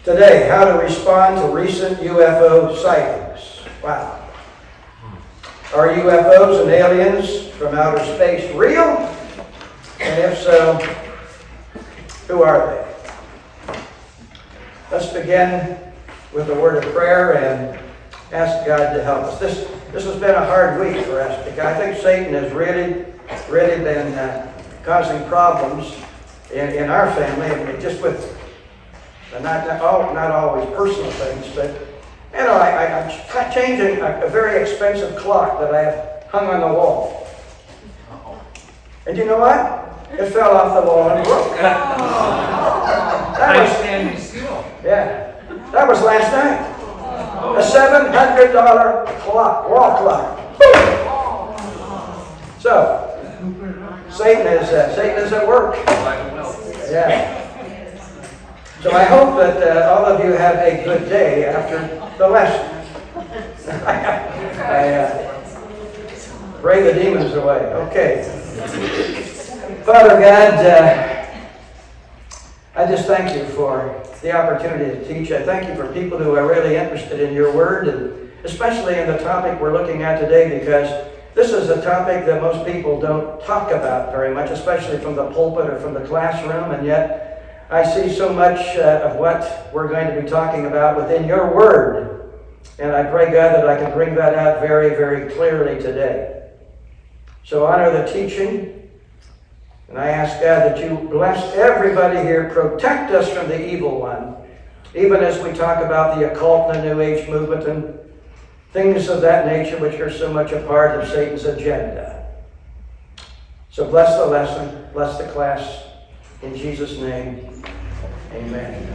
Today, how to respond to recent UFO sightings. Wow. Are UFOs and aliens from outer space real? And if so, who are they? Let's begin with a word of prayer and ask God to help us. This has been a hard week for us because I think Satan has really been causing problems in our family, and just with not always personal things, but I'm changing a very expensive clock that I have hung on the wall. And you know what? It fell off the wall and broke. That was standing still. Yeah, that was last night. A $700 clock, wall clock. So, Satan is at work. Yeah. So I hope that all of you have a good day after the lesson. I pray the demons away. Okay. Father God, I just thank you for the opportunity to teach. I thank you for people who are really interested in your word, and especially in the topic we're looking at today, because this is a topic that most people don't talk about very much, especially from the pulpit or from the classroom, and yet I see so much of what we're going to be talking about within your word. And I pray, God, that I can bring that out very, very clearly today. So honor the teaching. And I ask, God, that you bless everybody here, protect us from the evil one, even as we talk about the occult and the New Age movement and things of that nature which are so much a part of Satan's agenda. So bless the lesson, bless the class. In Jesus' name, amen.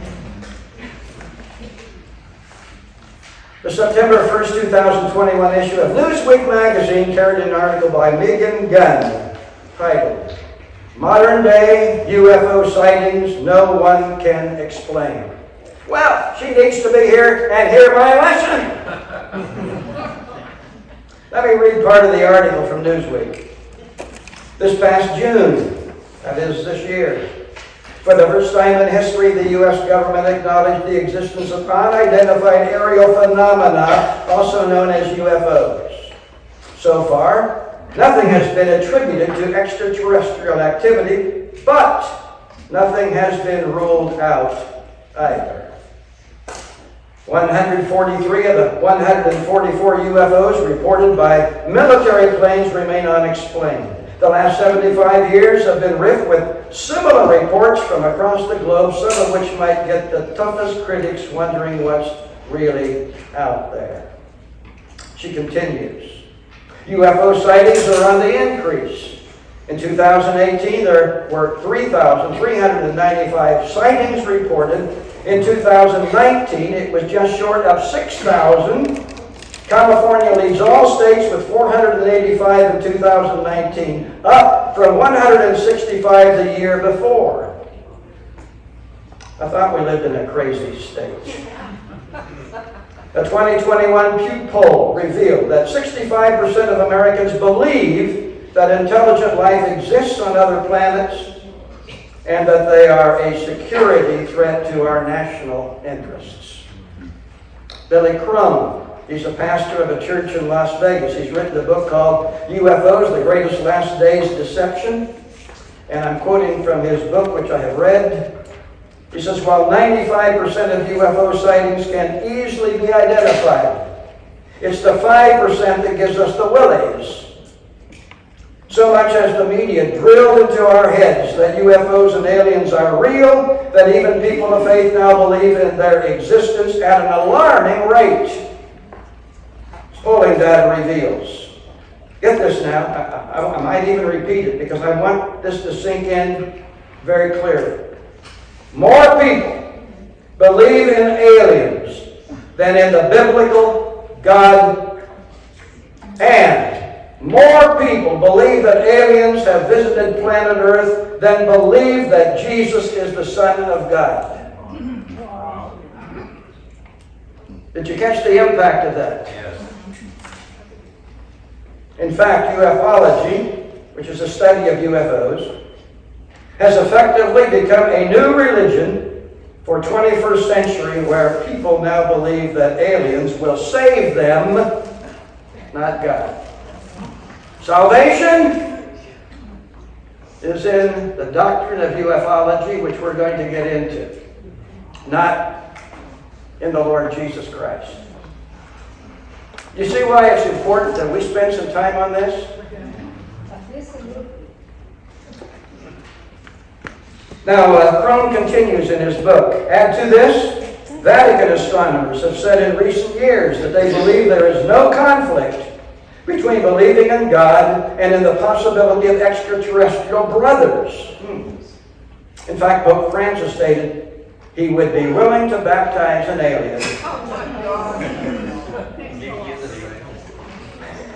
The September 1st, 2021 issue of Newsweek magazine carried an article by Megan Gunn titled, "Modern Day UFO Sightings No One Can Explain." Well, she needs to be here and hear my lesson. Let me read part of the article from Newsweek. This past June, that is this year, for the first time in history, the U.S. government acknowledged the existence of unidentified aerial phenomena, also known as UFOs. So far, nothing has been attributed to extraterrestrial activity, but nothing has been ruled out either. 143 of the 144 UFOs reported by military planes remain unexplained. The last 75 years have been rife with similar reports from across the globe, some of which might get the toughest critics wondering what's really out there. She continues. UFO sightings are on the increase. In 2018, there were 3,395 sightings reported. In 2019, it was just short of 6,000. California leads all states with 485 in 2019, up from 165 the year before. I thought we lived in a crazy state. A 2021 Pew poll revealed that 65% of Americans believe that intelligent life exists on other planets and that they are a security threat to our national interests. Billy Crumb, he's a pastor of a church in Las Vegas. He's written a book called UFOs, The Greatest Last Days Deception. And I'm quoting from his book, which I have read. He says, while 95% of UFO sightings can easily be identified, it's the 5% that gives us the willies. So much has the media drilled into our heads that UFOs and aliens are real, that even people of faith now believe in their existence at an alarming rate. Polling data reveals. Get this now. I might even repeat it because I want this to sink in very clearly. More people believe in aliens than in the biblical God, and more people believe that aliens have visited planet Earth than believe that Jesus is the Son of God. Did you catch the impact of that? Yes. In fact, ufology, which is a study of UFOs, has effectively become a new religion for 21st century where people now believe that aliens will save them, not God. Salvation is in the doctrine of ufology, which we're going to get into, not in the Lord Jesus Christ. You see why it's important that we spend some time on this? Now, Crone continues in his book. Add to this, Vatican astronomers have said in recent years that they believe there is no conflict between believing in God and in the possibility of extraterrestrial brothers. In fact, Pope Francis stated he would be willing to baptize an alien.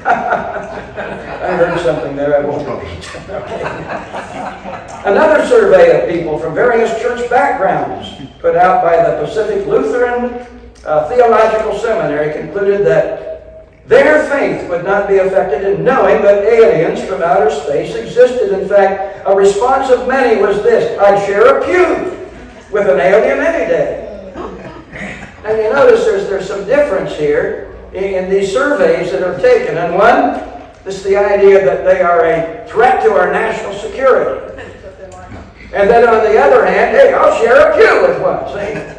I heard something there I won't repeat. Another survey of people from various church backgrounds put out by the Pacific Lutheran Theological Seminary concluded that their faith would not be affected in knowing that aliens from outer space existed. In fact, a response of many was this: I'd share a pew with an alien any day. And you notice there's some difference here in these surveys that are taken. And one, this is the idea that they are a threat to our national security. And then on the other hand, hey, I'll share a pew with one. See?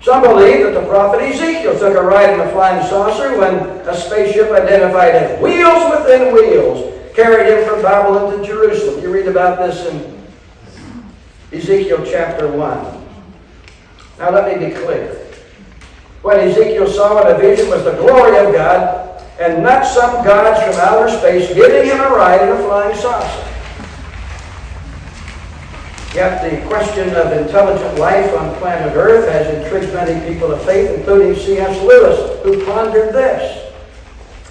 Some believe that the prophet Ezekiel took a ride in a flying saucer when a spaceship identified as wheels within wheels carried him from Babylon to Jerusalem. You read about this in Ezekiel chapter 1. Now let me be clear. What Ezekiel saw in a vision was the glory of God and not some gods from outer space giving him a ride in a flying saucer. Yet the question of intelligent life on planet Earth has intrigued many people of faith, including C.S. Lewis, who pondered this.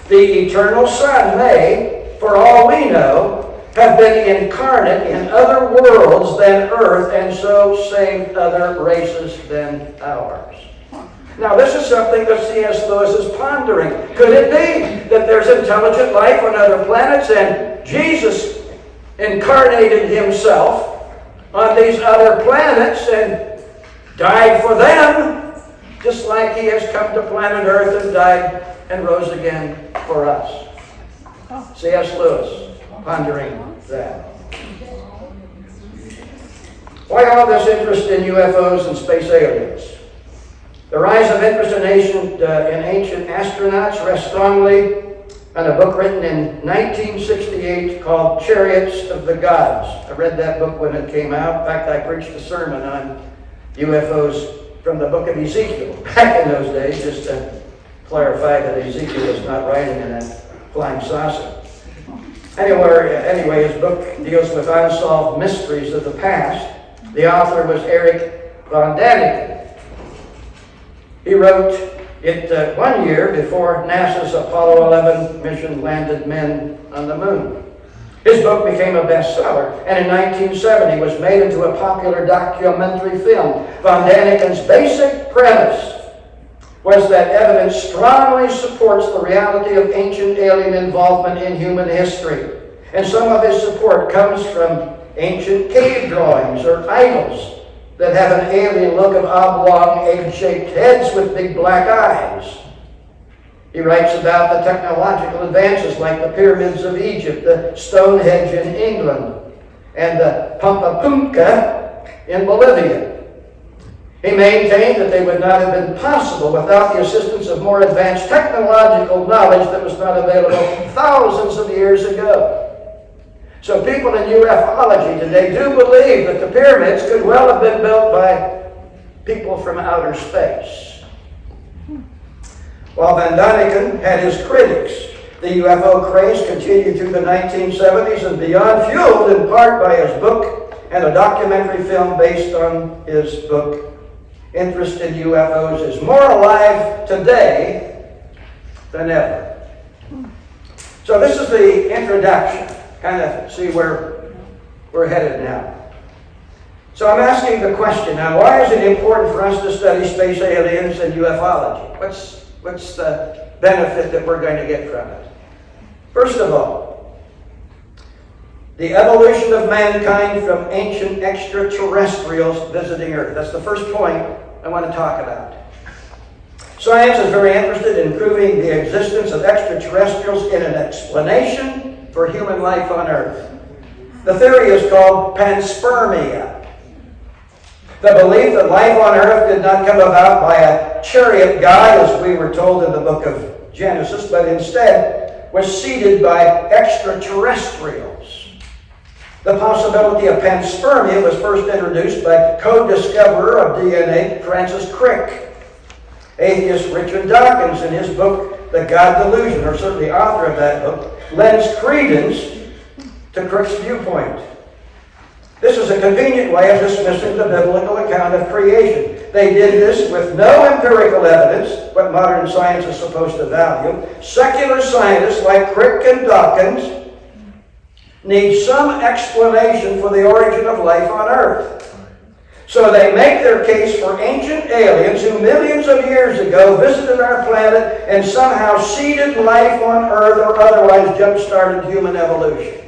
The eternal Son may, for all we know, have been incarnate in other worlds than Earth and so saved other races than ours. Now, this is something that C.S. Lewis is pondering. Could it be that there's intelligent life on other planets and Jesus incarnated himself on these other planets and died for them, just like he has come to planet Earth and died and rose again for us? C.S. Lewis pondering that. Why all this interest in UFOs and space aliens? The rise of interest in ancient astronauts rests strongly on a book written in 1968 called Chariots of the Gods. I read that book when it came out. In fact, I preached a sermon on UFOs from the book of Ezekiel back in those days, just to clarify that Ezekiel was not riding in a flying saucer. Anyway, his book deals with unsolved mysteries of the past. The author was Eric von Däniken. He wrote it 1 year before NASA's Apollo 11 mission landed men on the moon. His book became a bestseller, and in 1970 was made into a popular documentary film. Von Däniken's basic premise was that evidence strongly supports the reality of ancient alien involvement in human history. And some of his support comes from ancient cave drawings or idols that have an alien look of oblong, egg-shaped heads with big black eyes. He writes about the technological advances like the pyramids of Egypt, the Stonehenge in England, and the Pampapumka in Bolivia. He maintained that they would not have been possible without the assistance of more advanced technological knowledge that was not available thousands of years ago. So people in ufology today do believe that the pyramids could well have been built by people from outer space. While Von Däniken had his critics, the UFO craze continued through the 1970s and beyond, fueled in part by his book and a documentary film based on his book. Interest in UFOs is more alive today than ever. So this is the introduction. Kind of see where we're headed now. So I'm asking the question now, why is it important for us to study space aliens and ufology? What's the benefit that we're going to get from it? First of all, The evolution of mankind from ancient extraterrestrials visiting Earth. That's the first point I want to talk about. Science is very interested in proving the existence of extraterrestrials in an explanation for human life on Earth. The theory is called panspermia. The belief that life on Earth did not come about by a chariot god, as we were told in the book of Genesis, but instead was seeded by extraterrestrials. The possibility of panspermia was first introduced by co-discoverer of DNA, Francis Crick. Atheist Richard Dawkins, in his book, The God Delusion, or certainly the author of that book, lends credence to Crick's viewpoint. This is a convenient way of dismissing the biblical account of creation. They did this with no empirical evidence, what modern science is supposed to value. Secular scientists like Crick and Dawkins need some explanation for the origin of life on Earth. So they make their case for ancient aliens who millions of years ago visited our planet and somehow seeded life on Earth or otherwise jump-started human evolution.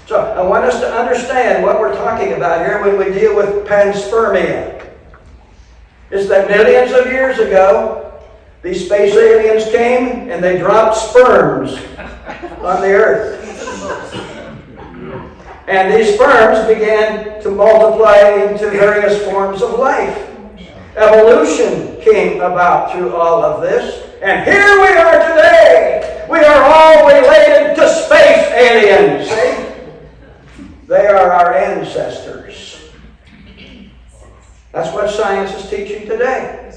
So I want us to understand what we're talking about here when we deal with panspermia. Is that millions of years ago, these space aliens came and they dropped sperms on the Earth. And these sperms began to multiply into various forms of life. Evolution came about through all of this. And here we are today. We are all related to space aliens. See? They are our ancestors. That's what science is teaching today.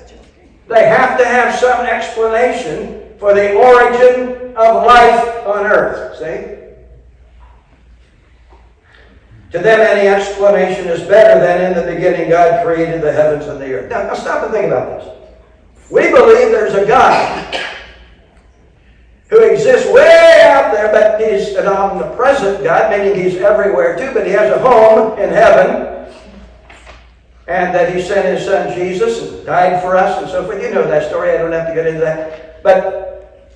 They have to have some explanation for the origin of life on Earth. See? To them, any explanation is better than in the beginning God created the heavens and the earth. Now stop and think about this. We believe there's a God who exists way out there, but he's an omnipresent God, meaning he's everywhere too, but he has a home in heaven, and that he sent his son Jesus and died for us and so forth. You know that story. I don't have to get into that. But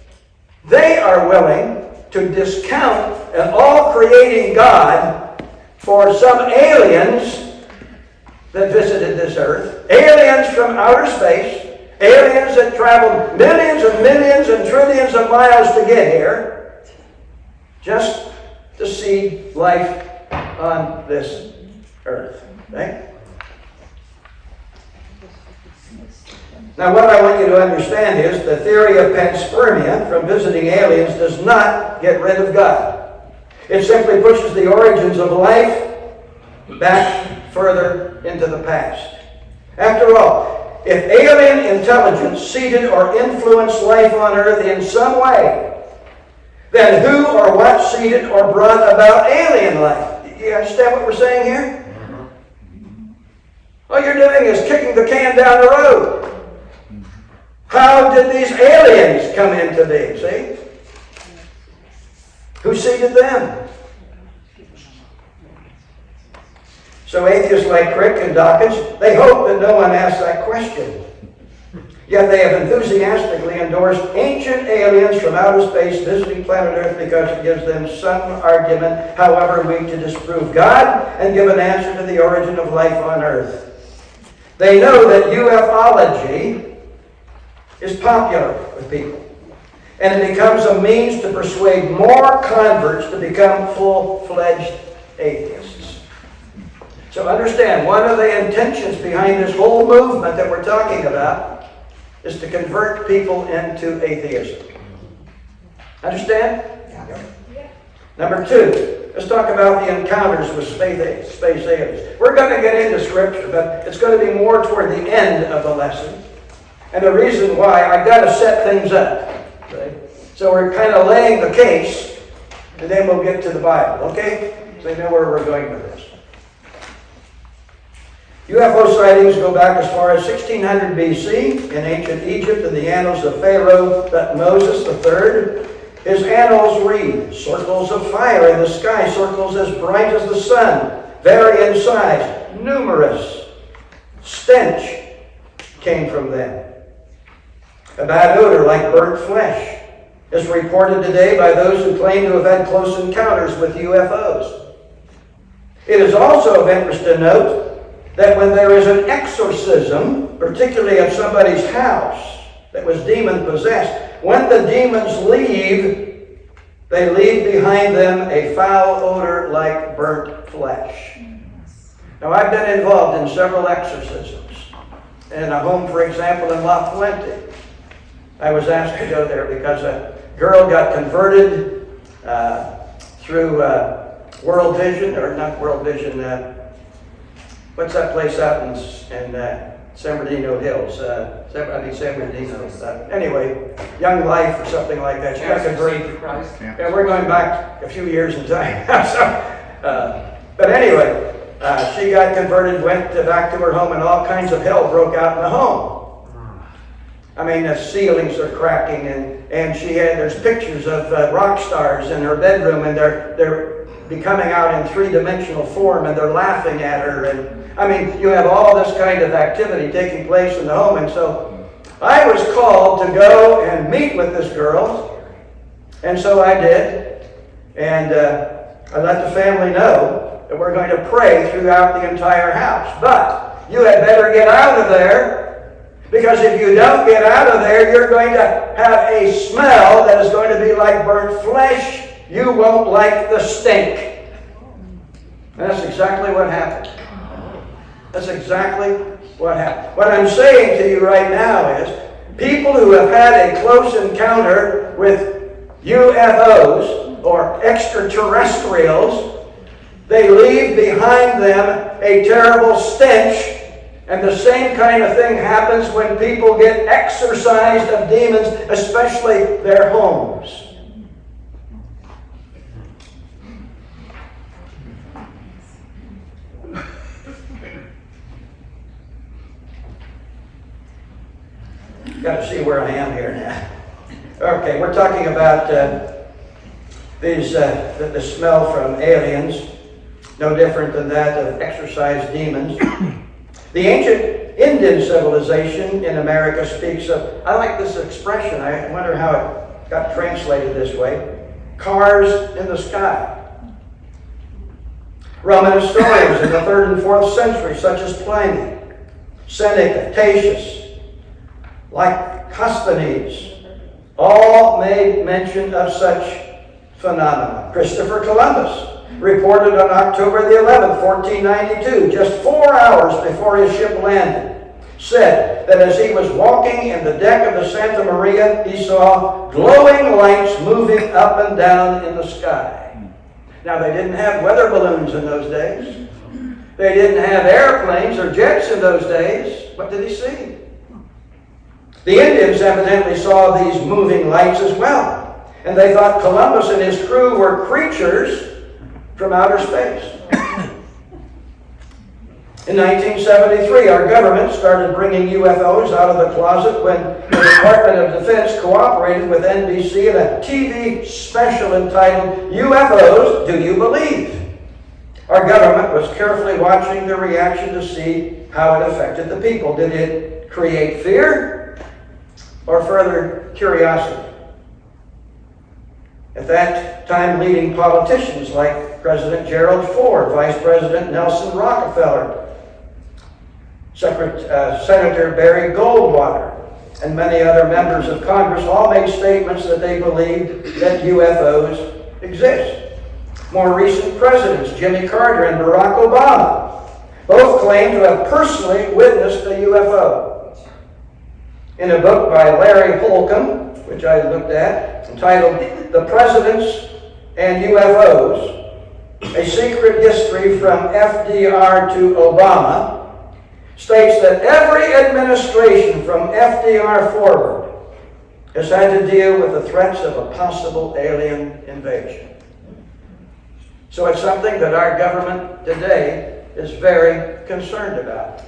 they are willing to discount an all-creating God for some aliens that visited this earth, aliens from outer space, aliens that traveled millions and millions and trillions of miles to get here, just to see life on this earth. Okay? Now, what I want you to understand is the theory of panspermia from visiting aliens does not get rid of God. It simply pushes the origins of life back further into the past. After all, if alien intelligence seeded or influenced life on Earth in some way, then who or what seeded or brought about alien life? You understand what we're saying here? All you're doing is kicking the can down the road. How did these aliens come into being? See? Who seeded them? So atheists like Crick and Dawkins, they hope that no one asks that question. Yet they have enthusiastically endorsed ancient aliens from outer space visiting planet Earth because it gives them some argument, however weak, to disprove God and give an answer to the origin of life on Earth. They know that ufology is popular with people. And it becomes a means to persuade more converts to become full-fledged atheists. So understand, one of the intentions behind this whole movement that we're talking about is to convert people into atheism. Understand? Yeah. Number two, let's talk about the encounters with space aliens. We're going to get into Scripture, but it's going to be more toward the end of the lesson. And the reason why, I've got to set things up. Okay? So we're kind of laying the case, and then we'll get to the Bible, okay? So you know where we're going with this. UFO sightings go back as far as 1600 BC in ancient Egypt in the annals of Pharaoh Moses III. His annals read, circles of fire in the sky, circles as bright as the sun, vary in size, numerous. Stench came from them. A bad odor like burnt flesh. is reported today by those who claim to have had close encounters with UFOs. It is also of interest to note that when there is an exorcism, particularly of somebody's house that was demon-possessed, when the demons leave, they leave behind them a foul odor like burnt flesh. Now, I've been involved in several exorcisms. In a home, for example, in La Fuente, I was asked to go there because a girl got converted through World Vision, or not World Vision, what's that place out in San Bernardino Hills? San Bernardino. Anyway, Young Life or something like that. She got converted. Yeah, we're going back a few years in time. But anyway, she got converted, went back to her home, and all kinds of hell broke out in the home. I mean, the ceilings are cracking, and there's pictures of rock stars in her bedroom, and they're becoming out in three-dimensional form, and they're laughing at her. And I mean, you have all this kind of activity taking place in the home. And so I was called to go and meet with this girl, and so I did. And I let the family know that we're going to pray throughout the entire house. But you had better get out of there, because if you don't get out of there, you're going to have a smell that is going to be like burnt flesh. You won't like the stink. And that's exactly what happened. That's exactly what happened. What I'm saying to you right now is, people who have had a close encounter with UFOs or extraterrestrials, they leave behind them a terrible stench. And the same kind of thing happens when people get exorcised of demons, especially their homes. Got to see where I am here now. Okay, we're talking about the smell from aliens, no different than that of exorcised demons. The ancient Indian civilization in America speaks of, I like this expression, I wonder how it got translated this way, cars in the sky. Roman historians in the 3rd and 4th century, such as Pliny, Seneca, Tatius, like Costhenes, all made mention of such phenomena. Christopher Columbus reported on October the 11th, 1492, just 4 hours before his ship landed, said that as he was walking in the deck of the Santa Maria, he saw glowing lights moving up and down in the sky. Now, they didn't have weather balloons in those days. They didn't have airplanes or jets in those days. What did he see? The Indians evidently saw these moving lights as well, and they thought Columbus and his crew were creatures from outer space. In 1973, our government started bringing UFOs out of the closet when the Department of Defense cooperated with NBC in a TV special entitled UFOs, Do You Believe? Our government was carefully watching the reaction to see how it affected the people. Did it create fear or further curiosity? At that time, leading politicians like President Gerald Ford, Vice President Nelson Rockefeller, Senator Barry Goldwater, and many other members of Congress all made statements that they believed that UFOs exist. More recent presidents, Jimmy Carter and Barack Obama, both claim to have personally witnessed a UFO. In a book by Larry Holcomb, which I looked at, entitled The Presidents and UFOs, A Secret History from FDR to Obama, states that every administration from FDR forward has had to deal with the threats of a possible alien invasion. So it's something that our government today is very concerned about.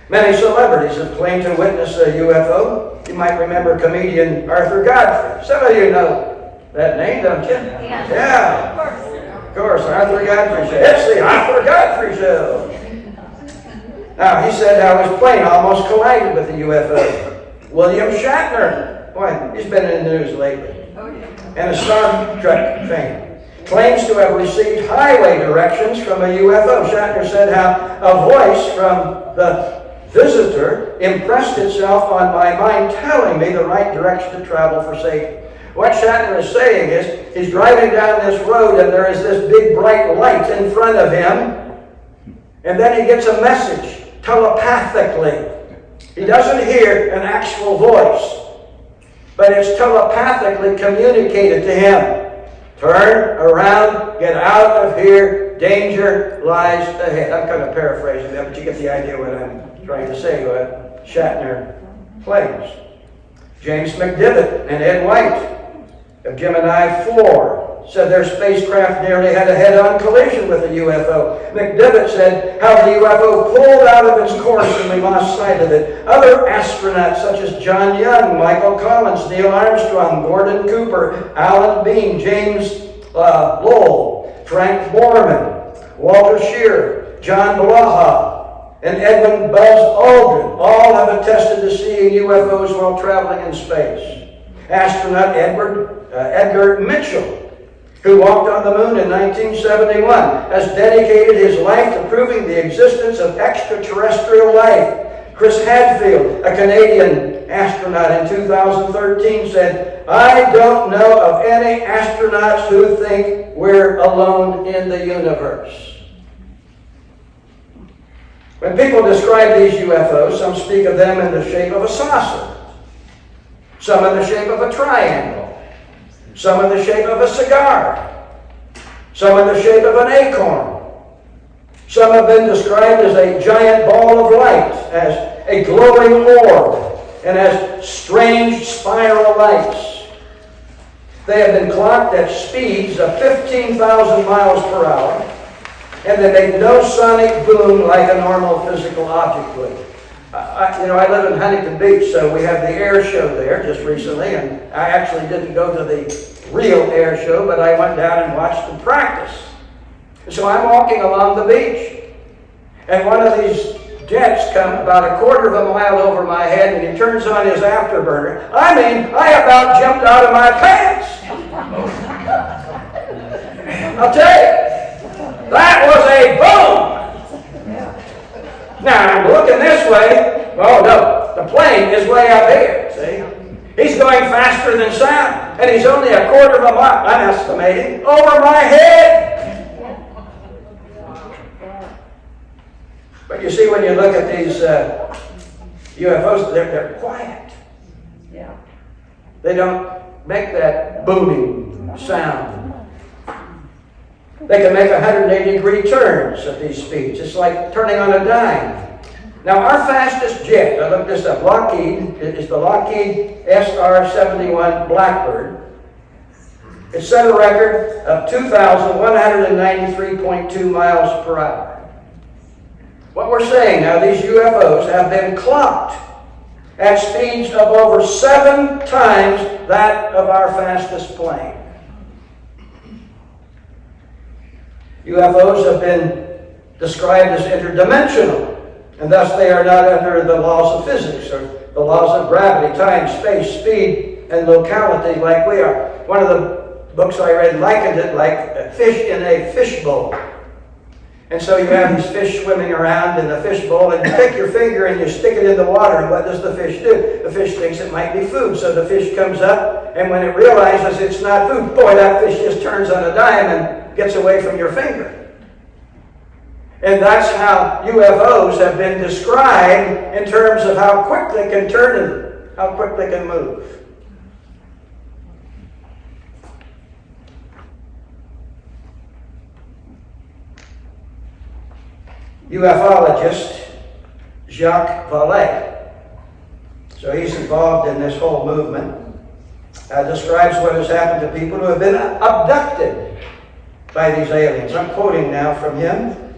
Many celebrities have claimed to witness a UFO. You might remember comedian Arthur Godfrey. Some of you know that name, don't you? Yeah. Of course, Arthur Godfrey Show. It's the Arthur Godfrey Show. Now, he said how his plane almost collided with a UFO. William Shatner Boy, he's been in the news lately. And a Star Trek fan, claims to have received highway directions from a UFO. Shatner said how a voice from the visitor impressed itself on my mind, telling me the right direction to travel for safety. What Shatner is saying is, he's driving down this road and there is this big bright light in front of him, and then he gets a message telepathically. He doesn't hear an actual voice, but it's telepathically communicated to him. Turn around, get out of here, danger lies ahead. I'm kind of paraphrasing that, but you get the idea what I'm trying to say, what Shatner claims. James McDivitt and Ed White of Gemini 4 said their spacecraft nearly had a head-on collision with a UFO. McDivitt said how the UFO pulled out of its course and we lost sight of it. Other astronauts such as John Young, Michael Collins, Neil Armstrong, Gordon Cooper, Alan Bean, James Lowell, Frank Borman, Walter Shearer, John Blaha, and Edwin Buzz Aldrin all have attested to seeing UFOs while traveling in space. Astronaut Edgar Mitchell, who walked on the moon in 1971, has dedicated his life to proving the existence of extraterrestrial life. Chris Hadfield, a Canadian astronaut in 2013, said, "I don't know of any astronauts who think we're alone in the universe." When people describe these UFOs, some speak of them in the shape of a saucer, some in the shape of a triangle, some in the shape of a cigar, some in the shape of an acorn. Some have been described as a giant ball of light, as a glowing orb, and as strange spiral lights. They have been clocked at speeds of 15,000 miles per hour, and they make no sonic boom like a normal physical object would. I live in Huntington Beach, so we have the air show there just recently, and I actually didn't go to the real air show, but I went down and watched them practice. So I'm walking along the beach, and one of these jets come about a quarter of a mile over my head, and he turns on his afterburner. I mean, I about jumped out of my pants. I'll tell you, that was a boom. Now, I'm looking this way. Oh, no, the plane is way up here, see? He's going faster than sound, and he's only a quarter of a mile, I'm estimating, over my head. But you see, when you look at these UFOs, they're quiet. Yeah. They don't make that booming sound. They can make 180-degree turns at these speeds. It's like turning on a dime. Now, our fastest jet, I looked this up, Lockheed, is the Lockheed SR-71 Blackbird. It set a record of 2,193.2 miles per hour. What we're saying now, these UFOs have been clocked at speeds of over 7 times that of our fastest plane. UFOs have been described as interdimensional, and thus they are not under the laws of physics or the laws of gravity, time, space, speed, and locality like we are. One of the books I read likened it like a fish in a fishbowl. And so you have these fish swimming around in the fishbowl, and you take your finger and you stick it in the water, and what does the fish do? The fish thinks it might be food, so the fish comes up, and when it realizes it's not food, boy, that fish just turns on a dime and gets away from your finger. And that's how UFOs have been described in terms of how quick they can turn and how quick they can move. ufologist Jacques Vallée. So he's involved in this whole movement. Describes what has happened to people who have been abducted by these aliens. I'm quoting now from him.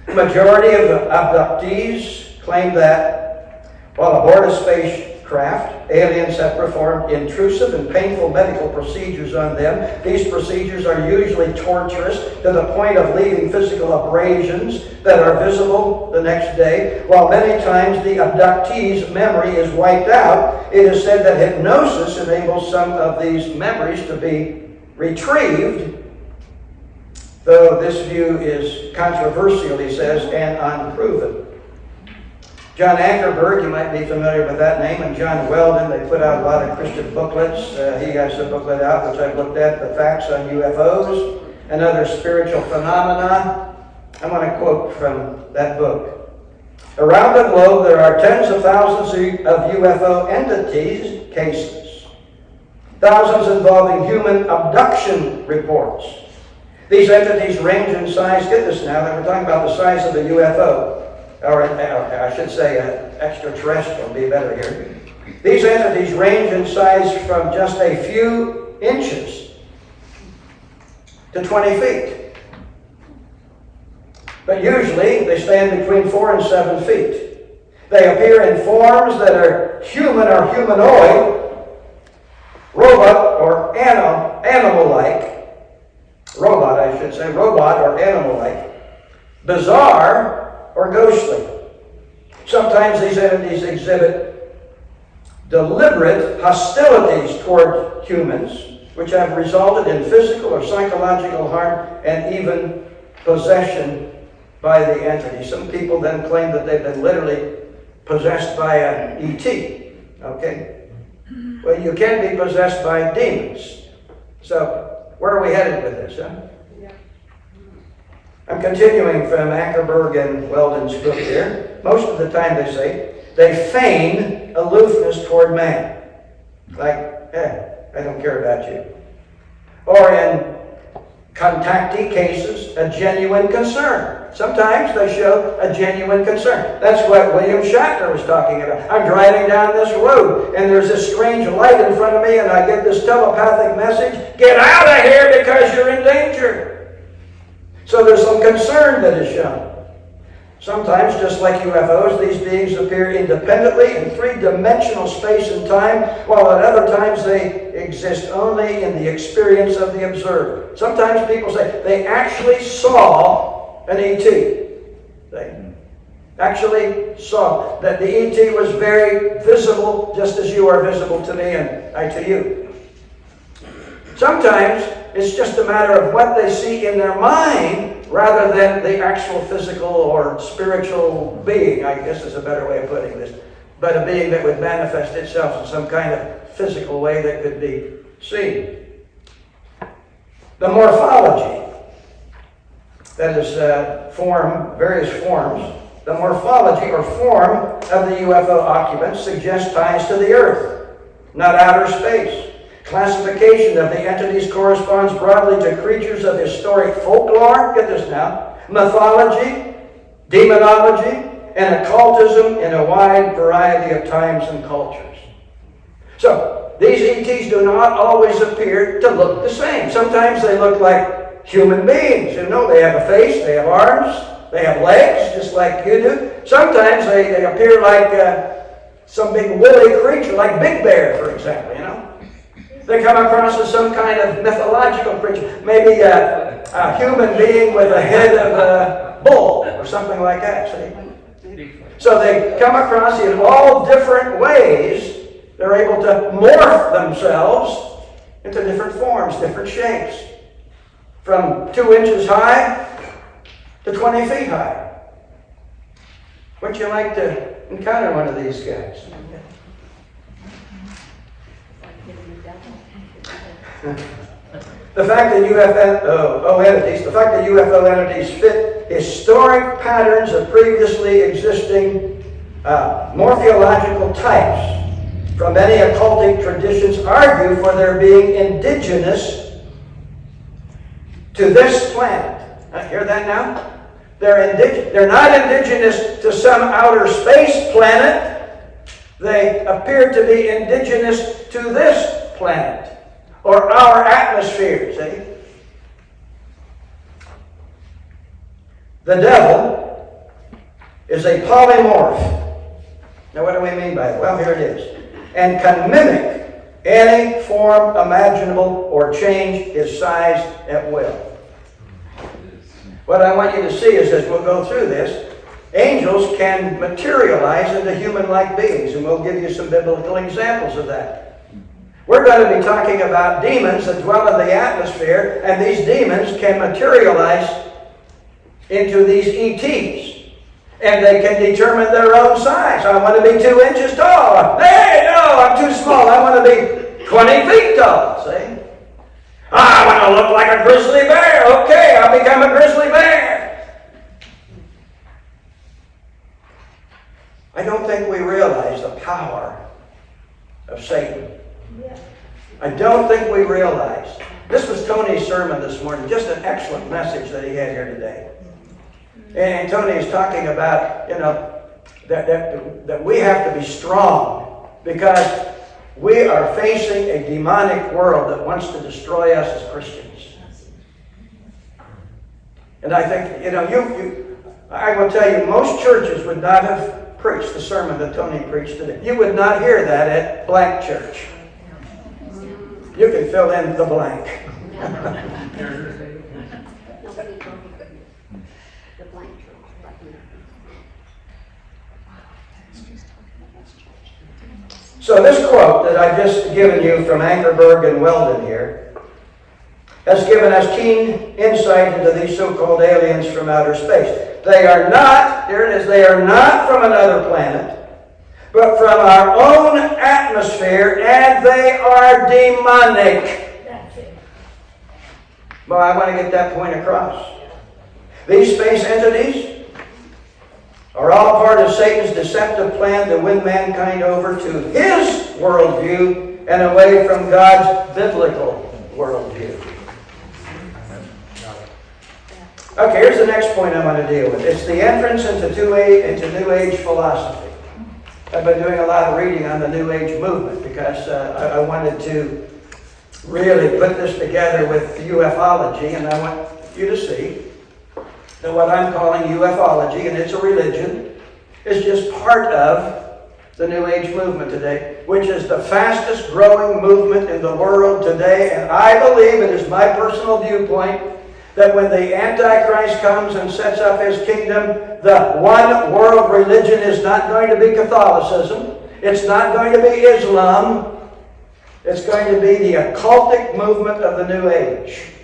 The majority of the abductees claim that while aboard a spacecraft, craft. Aliens have performed intrusive and painful medical procedures on them. These procedures are usually torturous to the point of leaving physical abrasions that are visible the next day. While many times the abductee's memory is wiped out, it is said that hypnosis enables some of these memories to be retrieved, though this view is controversial, he says, and unproven. John Ankerberg, you might be familiar with that name, and John Weldon, they put out a lot of Christian booklets. He has a booklet out which I've looked at, The Facts on UFOs and Other Spiritual Phenomena. I'm going to quote from that book. Around the globe, there are tens of thousands of UFO entities, cases, thousands involving human abduction reports. These entities range in size, get this now, that we're talking about the size of a UFO. Or I should say extraterrestrial, be better here. These entities range in size from just a few inches to 20 feet. But usually they stand between 4 and 7 feet. They appear in forms that are human or humanoid, robot or animal-like, robot or animal-like, bizarre, or ghostly. Sometimes these entities exhibit deliberate hostilities toward humans, which have resulted in physical or psychological harm and even possession by the entity. Some people then claim that they've been literally possessed by an ET. Okay? Well, you can be possessed by demons. So, where are we headed with this, huh? I'm continuing from Ankerberg and Weldon's book here. Most of the time they say, they feign aloofness toward man. Like, I don't care about you. Or in contactee cases, a genuine concern. Sometimes they show a genuine concern. That's what William Shatner was talking about. I'm driving down this road, and there's this strange light in front of me, and I get this telepathic message, get out of here because you're in danger. So there's some concern that is shown. Sometimes, just like UFOs, these beings appear independently in three-dimensional space and time, while at other times they exist only in the experience of the observer. Sometimes people say they actually saw an ET. They actually saw that the ET was very visible, just as you are visible to me and I to you. Sometimes it's just a matter of what they see in their mind rather than the actual physical or spiritual being, I guess is a better way of putting this, but a being that would manifest itself in some kind of physical way that could be seen. The morphology, that is various forms, the morphology or form of the UFO occupants suggests ties to the Earth, not outer space. Classification of the entities corresponds broadly to creatures of historic folklore, get this now, mythology, demonology, and occultism in a wide variety of times and cultures. So, these ETs do not always appear to look the same. Sometimes they look like human beings. You know, they have a face, they have arms, they have legs, just like you do. Sometimes they appear like some big woolly creature, like Big Bear, for example, you know. They come across as some kind of mythological creature, maybe a human being with a head of a bull or something like that. See? So they come across in all different ways. They're able to morph themselves into different forms, different shapes, from 2 inches high to 20 feet high. Wouldn't you like to encounter one of these guys? The fact that UFO entities fit historic patterns of previously existing morphological types from many occultic traditions argue for their being indigenous to this planet. Hear that now? They're not indigenous to some outer space planet. They appear to be indigenous to this planet. Or our atmosphere, see? The devil is a polymorph. Now what do we mean by it? Well, here it is. and can mimic any form imaginable or change its size at will. What I want you to see is, as we'll go through this, angels can materialize into human-like beings, and we'll give you some biblical examples of that. We're going to be talking about demons that dwell in the atmosphere, and these demons can materialize into these ETs. And they can determine their own size. I want to be 2 inches tall. Hey, no, I'm too small. I want to be 20 feet tall. See? I want to look like a grizzly bear. Okay, I'll become a grizzly bear. I don't think we realize the power of Satan. I don't think we realize. This was Tony's sermon this morning. Just an excellent message that he had here today. And Tony is talking about, that we have to be strong because we are facing a demonic world that wants to destroy us as Christians. And I think, I will tell you, most churches would not have preached the sermon that Tony preached today. You would not hear that at blank church. You can fill in the blank. So this quote that I've just given you from Ankerberg and Weldon here has given us keen insight into these so-called aliens from outer space. They are not, here it is, they are not from another planet, but from our own atmosphere, and they are demonic. Well, I want to get that point across. These space entities are all part of Satan's deceptive plan to win mankind over to his worldview and away from God's biblical worldview. Okay, here's the next point I want to deal with. It's the entrance into New Age philosophy. I've been doing a lot of reading on the New Age movement because I wanted to really put this together with ufology, and I want you to see that what I'm calling ufology, and it's a religion, is just part of the New Age movement today, which is the fastest growing movement in the world today. And I believe, it is my personal viewpoint, that when the Antichrist comes and sets up his kingdom, the one world religion is not going to be Catholicism. It's not going to be Islam. It's going to be the occultic movement of the New Age.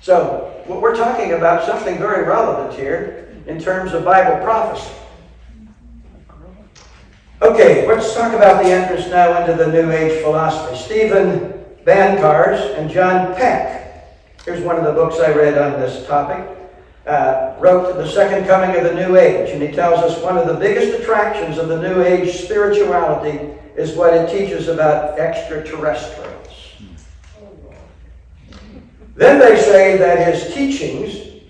So, we're talking about something very relevant here in terms of Bible prophecy. Okay, let's talk about the entrance now into the New Age philosophy. Stephen Bancars and John Peck, here's one of the books I read on this topic, wrote The Second Coming of the New Age, and he tells us one of the biggest attractions of the New Age spirituality is what it teaches about extraterrestrials. Then they say that his teachings,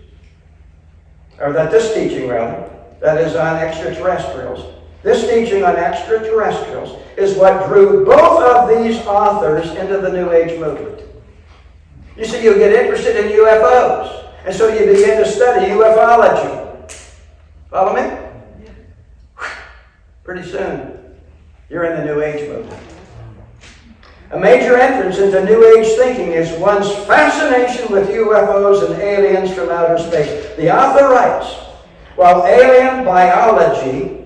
or that this teaching rather, that is on extraterrestrials, this teaching on extraterrestrials is what drew both of these authors into the New Age movement. You see, you get interested in UFOs, and so you begin to study ufology. Follow me? Pretty soon, you're in the New Age movement. A major entrance into New Age thinking is one's fascination with UFOs and aliens from outer space. The author writes, while alien biology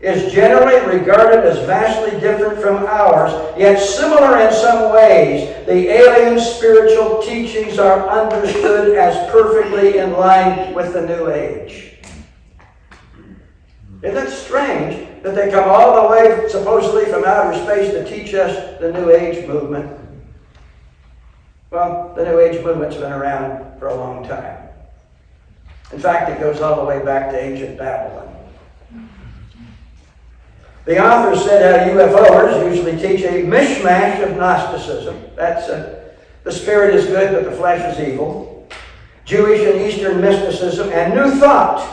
is generally regarded as vastly different from ours, yet similar in some ways, the alien spiritual teachings are understood as perfectly in line with the New Age. Isn't it strange that they come all the way, supposedly from outer space, to teach us the New Age movement? Well, the New Age movement's been around for a long time. In fact, it goes all the way back to ancient Babylon. The author said how UFOers usually teach a mishmash of Gnosticism. That's the spirit is good, but the flesh is evil. Jewish and Eastern mysticism and New Thought,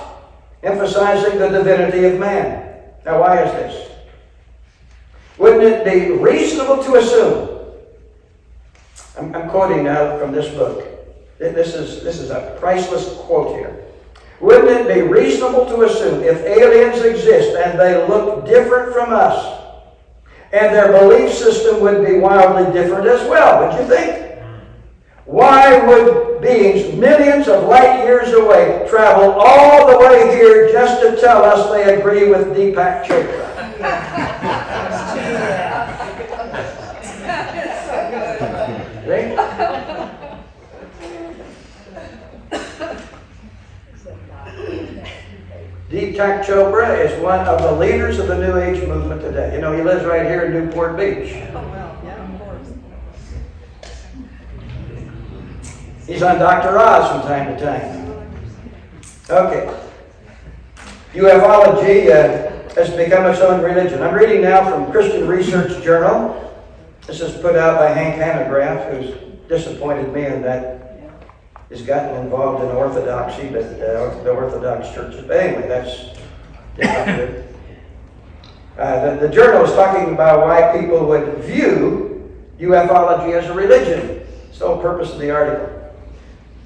emphasizing the divinity of man. Now, why is this? Wouldn't it be reasonable to assume, I'm quoting now from this book, this is a priceless quote here. Wouldn't it be reasonable to assume if aliens exist and they look different from us, and their belief system would be wildly different as well, would you think? Why would beings millions of light years away travel all the way here just to tell us they agree with Deepak Chopra? Deepak Chopra is one of the leaders of the New Age movement today. You know, he lives right here in Newport Beach. He's on Dr. Oz from time to time. Okay. Ufology has become its own religion. I'm reading now from Christian Research Journal. This is put out by Hank Hanegraaff, who's disappointed me in that he's gotten involved in orthodoxy, but the Orthodox churches. But anyway, that's good. The journal is talking about why people would view ufology as a religion. It's the whole purpose of the article.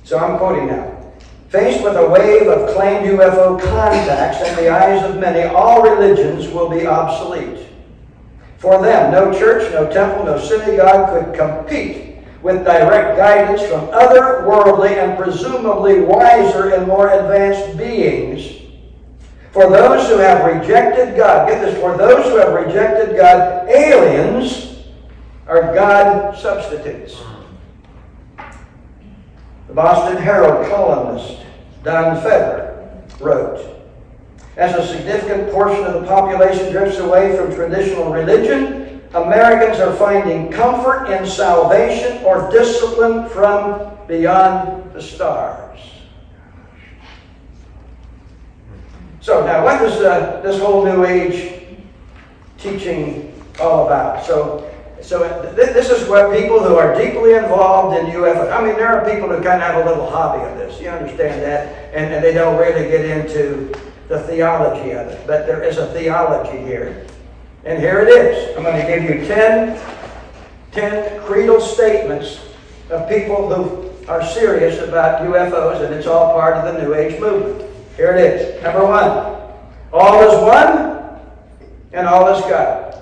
So I'm quoting now. Faced with a wave of claimed UFO contacts in the eyes of many, all religions will be obsolete. For them, no church, no temple, no synagogue could compete with direct guidance from otherworldly and presumably wiser and more advanced beings. For those who have rejected God, get this, for those who have rejected God, aliens are God substitutes. The Boston Herald columnist Don Federer wrote, as a significant portion of the population drifts away from traditional religion, Americans are finding comfort in salvation or discipline from beyond the stars. So now, what is this whole New Age teaching all about? So this is what people who are deeply involved in UFO, I mean, there are people who kind of have a little hobby of this. You understand that? And they don't really get into the theology of it. But there is a theology here. And here it is. I'm going to give you 10 creedal statements of people who are serious about UFOs, and it's all part of the New Age movement. Here it is. Number 1, all is one and all is God.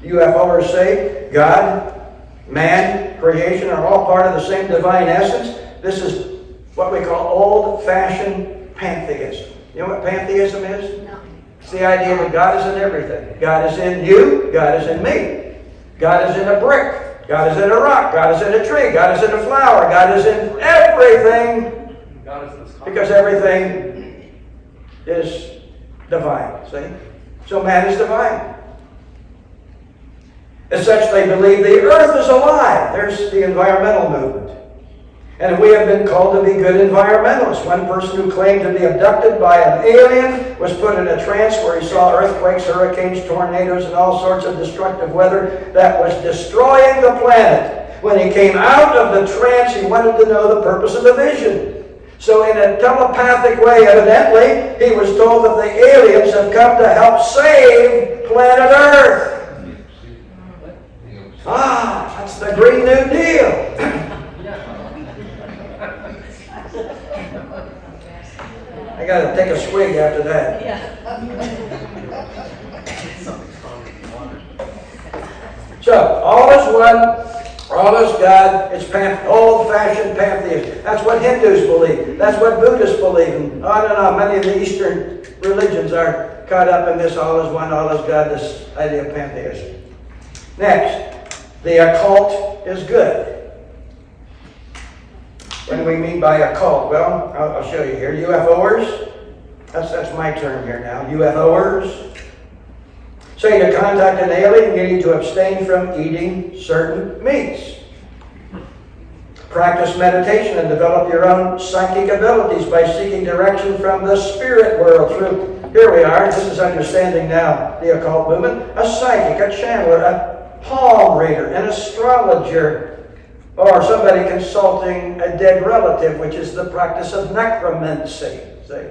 UFOers say God, man, creation are all part of the same divine essence. This is what we call old-fashioned pantheism. You know what pantheism is? No. It's the idea that God is in everything. God is in you. God is in me. God is in a brick. God is in a rock. God is in a tree. God is in a flower. God is in everything. Because everything is divine. See? So man is divine. As such, they believe the earth is alive. There's the environmental movement. And we have been called to be good environmentalists. One person who claimed to be abducted by an alien was put in a trance where he saw earthquakes, hurricanes, tornadoes, and all sorts of destructive weather that was destroying the planet. When he came out of the trance, he wanted to know the purpose of the vision. So in a telepathic way, evidently, he was told that the aliens have come to help save planet Earth. Ah, that's the Green New Deal. I got to take a swig after that. So, all is one, all is God. It's old-fashioned pantheism. That's what Hindus believe. That's what Buddhists believe. And on and on. Many of the Eastern religions are caught up in this all is one, all is God, this idea of pantheism. Next. The occult is good. What do we mean by occult? Well, I'll show you here. UFOers, that's my term here now. UFOers say to contact an alien, you need to abstain from eating certain meats. Practice meditation and develop your own psychic abilities by seeking direction from the spirit world through, here we are, this is understanding now the occult movement, a psychic, a channeler, a palm reader, an astrologer, or somebody consulting a dead relative, which is the practice of necromancy. See?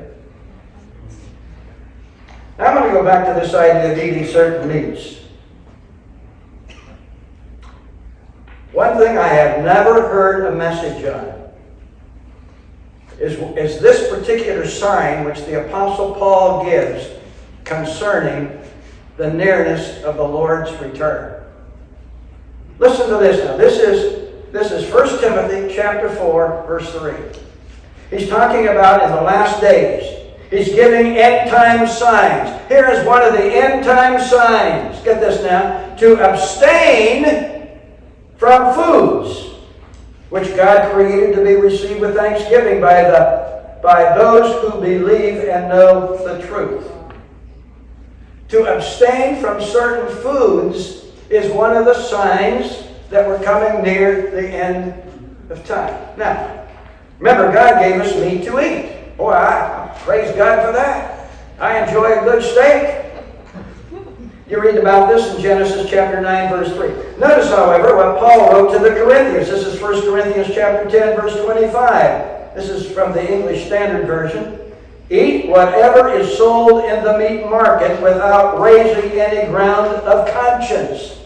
Now I'm going to go back to this idea of eating certain meats. One thing I have never heard a message on is this particular sign which the Apostle Paul gives concerning the nearness of the Lord's return. Listen to this now. This is 1 Timothy chapter 4, verse 3. He's talking about in the last days. He's giving end time signs. Here is one of the end time signs. Get this now. To abstain from foods which God created to be received with thanksgiving by those who believe and know the truth. To abstain from certain foods is one of the signs that we're coming near the end of time. Now, remember, God gave us meat to eat. Boy, I praise God for that. I enjoy a good steak. You read about this in Genesis chapter 9, verse 3. Notice, however, what Paul wrote to the Corinthians. This is 1 Corinthians chapter 10, verse 25. This is from the English Standard Version. Eat whatever is sold in the meat market without raising any ground of conscience.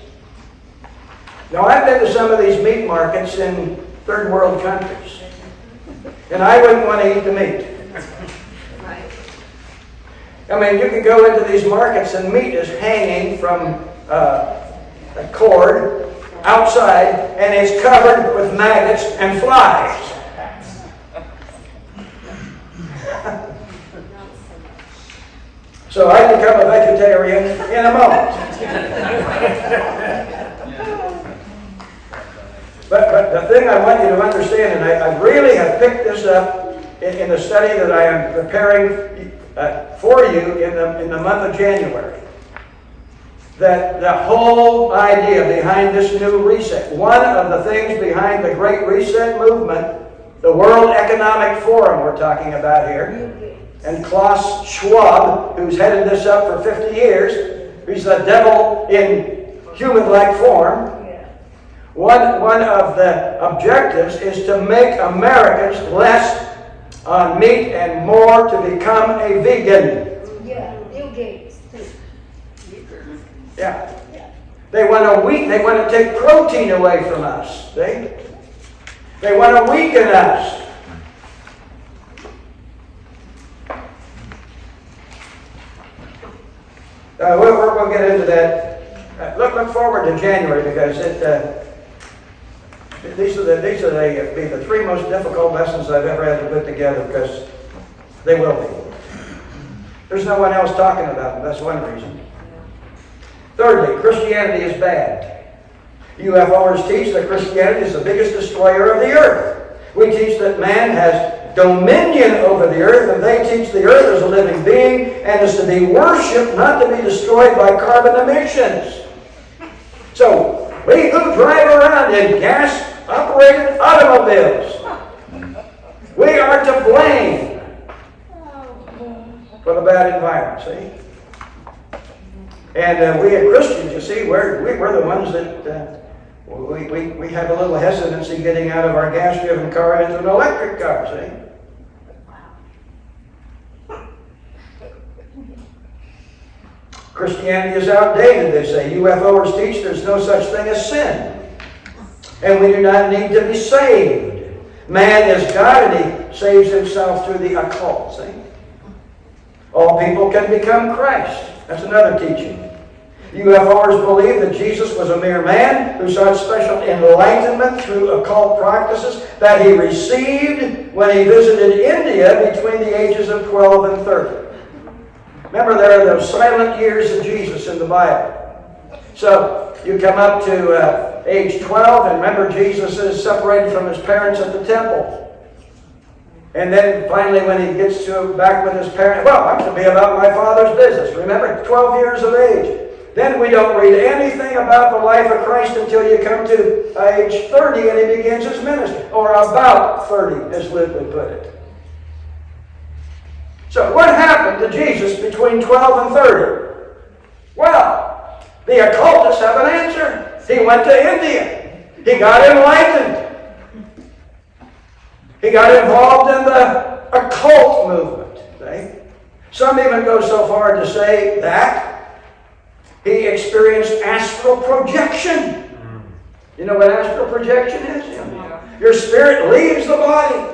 Now, I've been to some of these meat markets in third world countries, and I wouldn't want to eat the meat. I mean, you can go into these markets and meat is hanging from a cord outside, and it's covered with maggots and flies. So I become a vegetarian in a moment. But the thing I want you to understand, and I really have picked this up in the study that I am preparing for you in the month of January, that the whole idea behind this new reset, one of the things behind the Great Reset movement, the World Economic Forum we're talking about here, and Klaus Schwab, who's headed this up for 50 years, he's the devil in human-like form. One of the objectives is to make Americans less on meat and more to become a vegan. Yeah, Bill Gates too. Yeah. They want to take protein away from us. They want to weaken us. We'll get into that. Look forward to January, because these are the three most difficult lessons I've ever had to put together, because they will be. There's no one else talking about them. That's one reason. Thirdly, Christianity is bad. UFOers teach that Christianity is the biggest destroyer of the earth. We teach that man has dominion over the earth, and they teach the earth is a living being and is to be worshipped, not to be destroyed by carbon emissions. So we go drive around in gas-operated automobiles. We are to blame for the bad environment, see? And we as Christians, you see, we're the ones that we have a little hesitancy getting out of our gas-driven car into an electric car, see? Christianity is outdated, they say. UFOers teach there's no such thing as sin. And we do not need to be saved. Man is God, and he saves himself through the occult, see? All people can become Christ. That's another teaching. UFOers believe that Jesus was a mere man who sought special enlightenment through occult practices that he received when he visited India between the ages of 12 and 30. Remember, there are those silent years of Jesus in the Bible. So you come up to age 12, and remember, Jesus is separated from his parents at the temple. And then finally, when he gets back with his parents, well, I'm going to be about my Father's business. Remember, 12 years of age. Then we don't read anything about the life of Christ until you come to age 30 and he begins his ministry. Or about 30, as Luke would put it. So what happened to Jesus between 12 and 30? Well, the occultists have an answer. He went to India. He got enlightened. He got involved in the occult movement. See? Some even go so far to say that he experienced astral projection. You know what astral projection is? Your spirit leaves the body.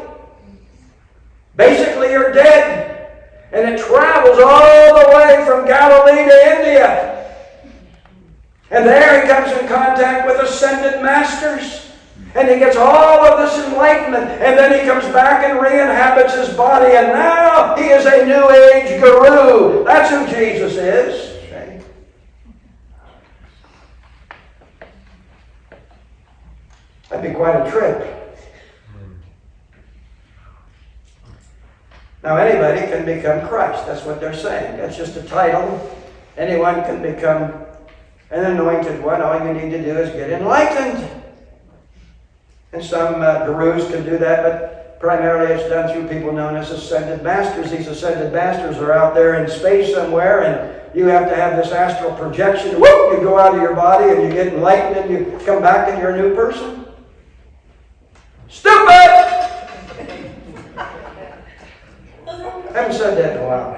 Basically, you're dead. And it travels all the way from Galilee to India. And there he comes in contact with ascended masters. And he gets all of this enlightenment. And then he comes back and re-inhabits his body. And now he is a New Age guru. That's who Jesus is. Okay. That'd be quite a trip. Now anybody can become Christ. That's what they're saying. That's just a title. Anyone can become an anointed one. All you need to do is get enlightened. And some gurus can do that, but primarily it's done through people known as ascended masters. These ascended masters are out there in space somewhere, and you have to have this astral projection. Whoop! You go out of your body and you get enlightened and you come back and you're a new person. Stupid! I haven't said that in a while.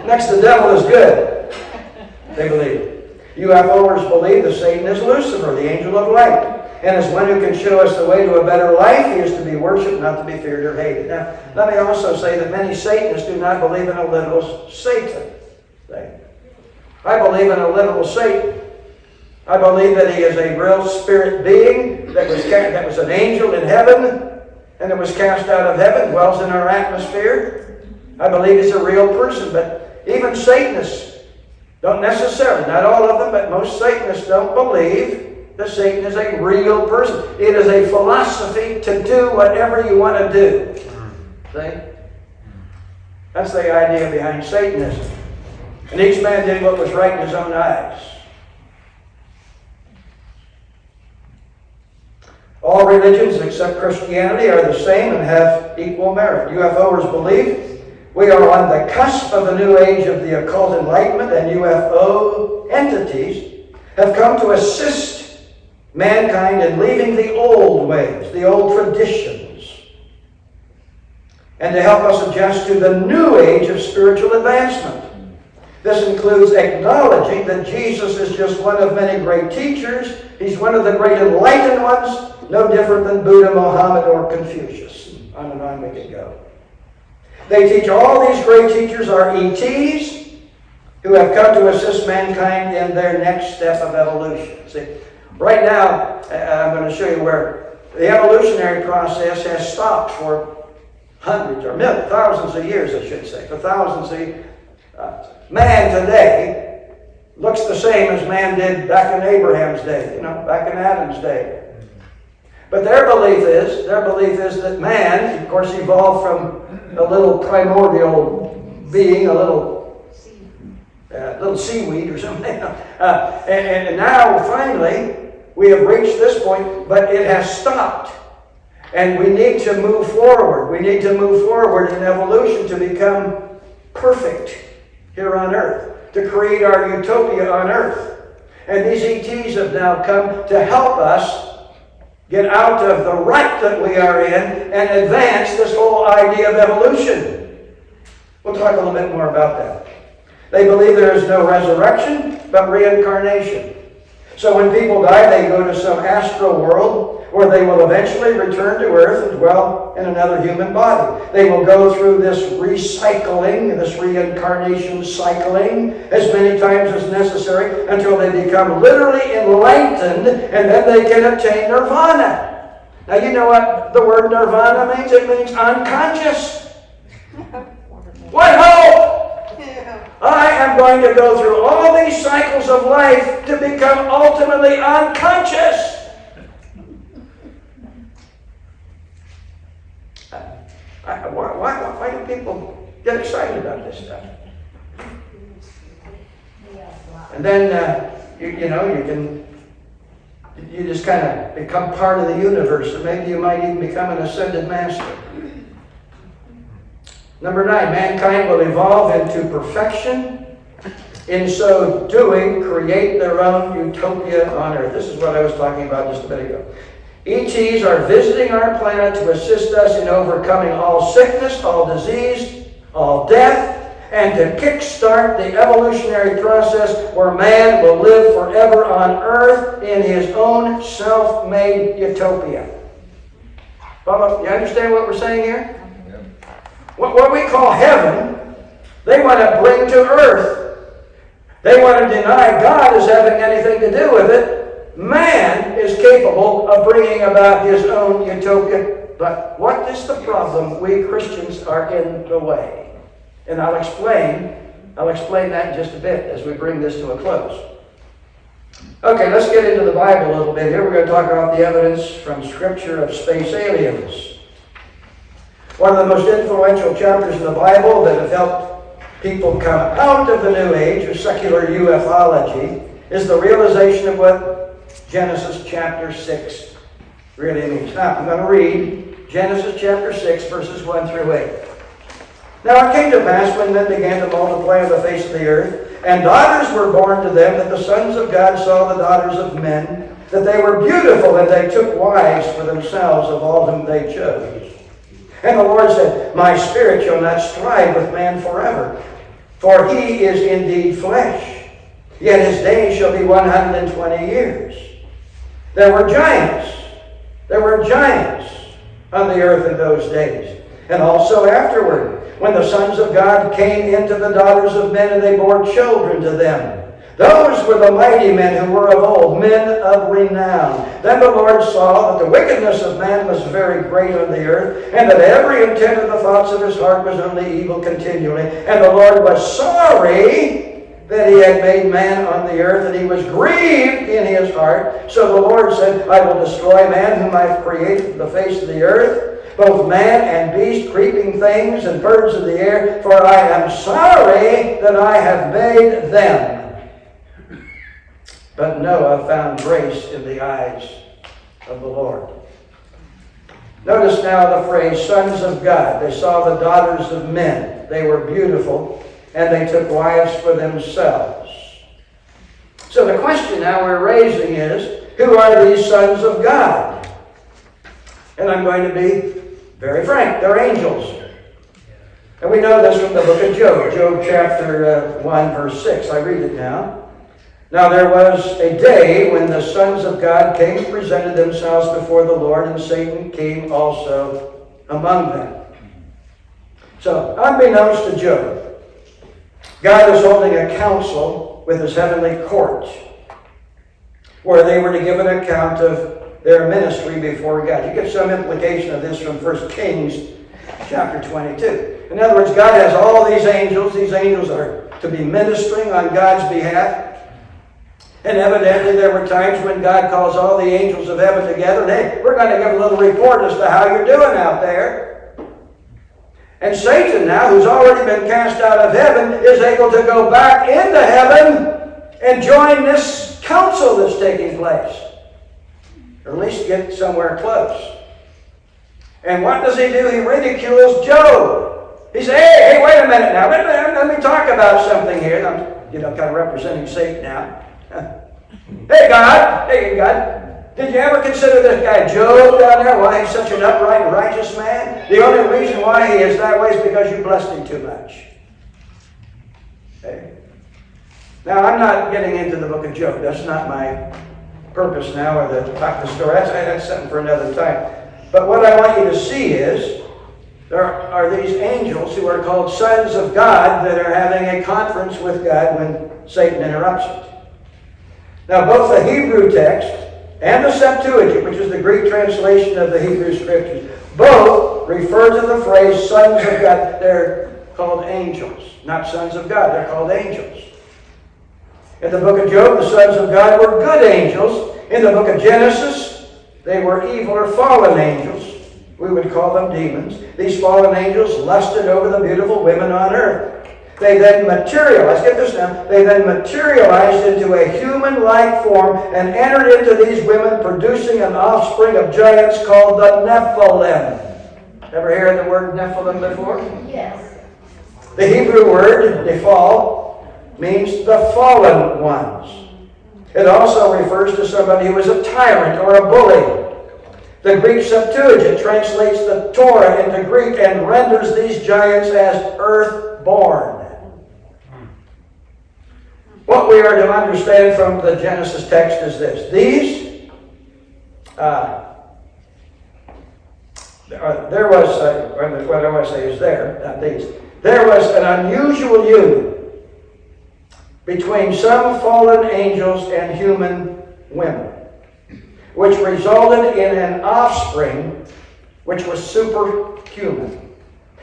Next, the devil is good. They believe. UFOers believe that Satan is Lucifer, the angel of light, and is one who can show us the way to a better life. He is to be worshipped, not to be feared or hated. Now, let me also say that many Satanists do not believe in a literal Satan. I believe in a literal Satan. I believe that he is a real spirit being that was an angel in heaven, and that was cast out of heaven, dwells in our atmosphere. I believe he's a real person, but even Satanists don't necessarily, not all of them, but most Satanists don't believe that Satan is a real person. It is a philosophy to do whatever you want to do. See? That's the idea behind Satanism. And each man did what was right in his own eyes. All religions except Christianity are the same and have equal merit. UFOers believe we are on the cusp of a new age of the occult enlightenment, and UFO entities have come to assist mankind in leaving the old ways, the old traditions, and to help us adjust to the new age of spiritual advancement. This includes acknowledging that Jesus is just one of many great teachers. He's one of the great enlightened ones, no different than Buddha, Muhammad, or Confucius. On and on we could go. They teach all these great teachers are ETs who have come to assist mankind in their next step of evolution. See, right now, I'm going to show you where the evolutionary process has stopped for hundreds or millions, thousands of years, I should say. For thousands of years. Man today looks the same as man did back in Abraham's day, back in Adam's day. But their belief is that man, of course, evolved from a little primordial being, a little seaweed or something. And now, finally, we have reached this point, but it has stopped. And we need to move forward. We need to move forward in evolution to become perfect here on earth, to create our utopia on earth. And these ETs have now come to help us get out of the rut that we are in and advance this whole idea of evolution. We'll talk a little bit more about that. They believe there is no resurrection, but reincarnation. So when people die, they go to some astral world where they will eventually return to earth and dwell in another human body. They will go through this recycling, this reincarnation cycling, as many times as necessary until they become literally enlightened, and then they can attain nirvana. Now you know what the word nirvana means? It means unconscious. What hope! I am going to go through all these cycles of life to become ultimately unconscious. Why do people get excited about this stuff? And then, you just kind of become part of the universe, and maybe you might even become an ascended master. Number 9, mankind will evolve into perfection. In so doing, create their own utopia on earth. This is what I was talking about just a bit ago. ETs are visiting our planet to assist us in overcoming all sickness, all disease, all death, and to kickstart the evolutionary process where man will live forever on earth in his own self-made utopia. Follow? You understand what we're saying here? What we call heaven, they want to bring to earth. They want to deny God as having anything to do with it. Man is capable of bringing about his own utopia. But what is the problem? We Christians are in the way. And I'll explain that in just a bit as we bring this to a close. Okay, let's get into the Bible a little bit here. We're going to talk about the evidence from Scripture of space aliens. One of the most influential chapters in the Bible that have helped people come out of the New Age or secular ufology is the realization of what Genesis chapter 6 really means. Now, I'm going to read Genesis chapter 6, verses 1 through 8. Now it came to pass when men began to multiply on the face of the earth, and daughters were born to them, that the sons of God saw the daughters of men, that they were beautiful, and they took wives for themselves of all whom they chose. And the Lord said, My spirit shall not strive with man forever, for he is indeed flesh, yet his days shall be 120 years. There were giants on the earth in those days, and also afterward, when the sons of God came into the daughters of men, and they bore children to them. Those were the mighty men who were of old, men of renown. Then the Lord saw that the wickedness of man was very great on the earth, and that every intent of the thoughts of his heart was only evil continually. And the Lord was sorry that he had made man on the earth, and he was grieved in his heart. So the Lord said, I will destroy man whom I have created from the face of the earth, both man and beast, creeping things, and birds of the air, for I am sorry that I have made them. But Noah found grace in the eyes of the Lord. Notice now the phrase, sons of God. They saw the daughters of men. They were beautiful, and they took wives for themselves. So the question now we're raising is, who are these sons of God? And I'm going to be very frank, they're angels. And we know this from the book of Job. Job chapter 1, verse 6. I read it now. Now there was a day when the sons of God came and presented themselves before the Lord, and Satan came also among them. So, unbeknownst to Job, God is holding a council with his heavenly court, where they were to give an account of their ministry before God. You get some implication of this from 1 Kings chapter 22. In other words, God has all these angels. These angels are to be ministering on God's behalf. And evidently there were times when God calls all the angels of heaven together, and hey, we're going to give a little report as to how you're doing out there. And Satan now, who's already been cast out of heaven, is able to go back into heaven and join this council that's taking place. Or at least get somewhere close. And what does he do? He ridicules Job. He says, hey, wait a minute now. Let me talk about something here. I'm, kind of representing Satan now. Hey, God, did you ever consider this guy Job down there? Why he's such an upright and righteous man? The only reason why he is that way is because you blessed him too much. Hey. Now, I'm not getting into the book of Job. That's not my purpose now, or the talk the story. That's something for another time. But what I want you to see is there are these angels who are called sons of God that are having a conference with God when Satan interrupts it. Now, both the Hebrew text and the Septuagint, which is the Greek translation of the Hebrew Scriptures, both refer to the phrase sons of God. They're called angels, not sons of God. They're called angels. In the book of Job, the sons of God were good angels. In the book of Genesis, they were evil or fallen angels. We would call them demons. These fallen angels lusted over the beautiful women on earth. They then materialized, get this now, they then materialized into a human-like form and entered into these women, producing an offspring of giants called the Nephilim. Ever heard the word Nephilim before? Yes. The Hebrew word, nephal, means the fallen ones. It also refers to somebody who is a tyrant or a bully. The Greek Septuagint translates the Torah into Greek and renders these giants as earth-born. What we are to understand from the Genesis text is this. These there was, what I want to say is there, not these. There was an unusual union between some fallen angels and human women, which resulted in an offspring which was superhuman,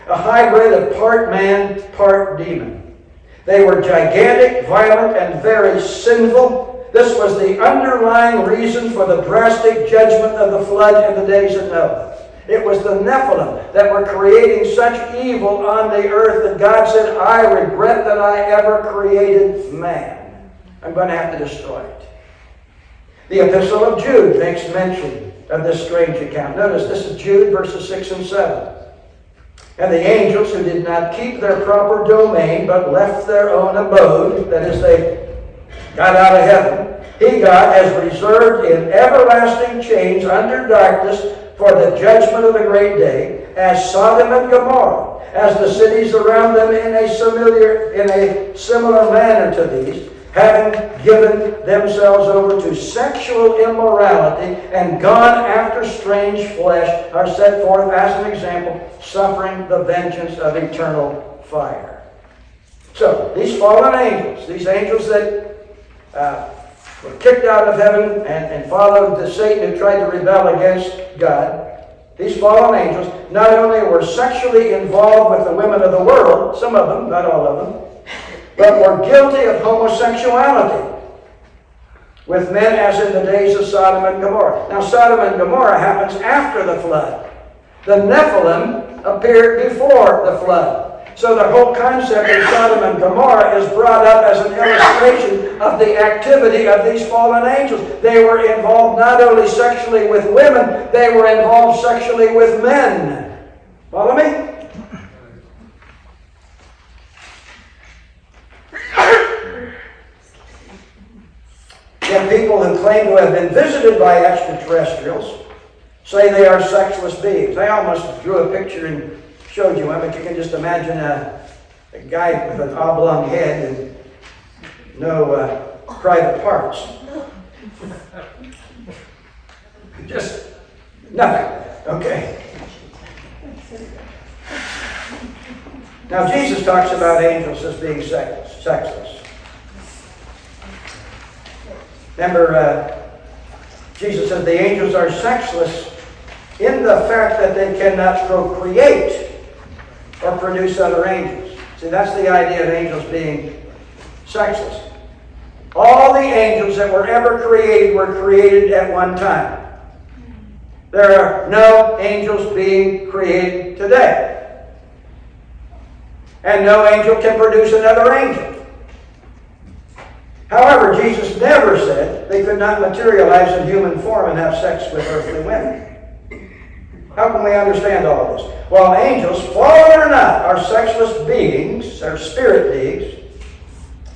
a hybrid of part man, part demon. They were gigantic, violent, and very sinful. This was the underlying reason for the drastic judgment of the flood in the days of Noah. It was the Nephilim that were creating such evil on the earth that God said, I regret that I ever created man. I'm going to have to destroy it. The Epistle of Jude makes mention of this strange account. Notice this is Jude verses 6 and 7. And the angels who did not keep their proper domain but left their own abode, that is, they got out of heaven, he, God, has reserved in everlasting chains under darkness for the judgment of the great day, as Sodom and Gomorrah, as the cities around them in a similar manner to these, having given themselves over to sexual immorality and gone after strange flesh, are set forth as an example, suffering the vengeance of eternal fire. So, these fallen angels, these angels that were kicked out of heaven and followed the Satan who tried to rebel against God, these fallen angels not only were sexually involved with the women of the world, some of them, not all of them, but were guilty of homosexuality with men as in the days of Sodom and Gomorrah. Now, Sodom and Gomorrah happens after the flood. The Nephilim appeared before the flood. So the whole concept of Sodom and Gomorrah is brought up as an illustration of the activity of these fallen angels. They were involved not only sexually with women, they were involved sexually with men. Follow me? Yet people who claim to have been visited by extraterrestrials say they are sexless beings. I almost drew a picture and showed you one, but you can just imagine a guy with an oblong head and no private parts. Just nothing. Okay. Now Jesus talks about angels as being sexless. Remember, Jesus said the angels are sexless in the fact that they cannot procreate or produce other angels. See, that's the idea of angels being sexless. All the angels that were ever created were created at one time. There are no angels being created today. And no angel can produce another angel. However, Jesus never said they could not materialize in human form and have sex with earthly women. How can we understand all of this? Well, angels, fallen or not, are sexless beings, are spirit beings.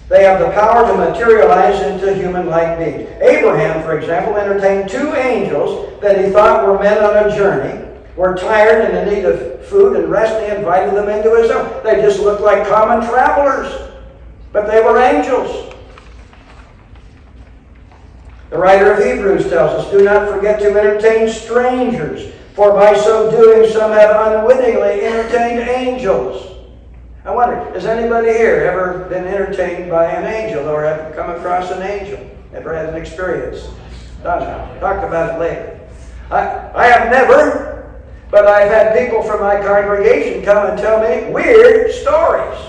They have the power to materialize into human-like beings. Abraham, for example, entertained two angels that he thought were men on a journey, were tired and in need of food and rest, and he invited them into his home. They just looked like common travelers, but they were angels. The writer of Hebrews tells us, do not forget to entertain strangers, for by so doing some have unwittingly entertained angels. I wonder, has anybody here ever been entertained by an angel or have come across an angel? Ever had an experience? Talk about it later. I have never, but I've had people from my congregation come and tell me weird stories.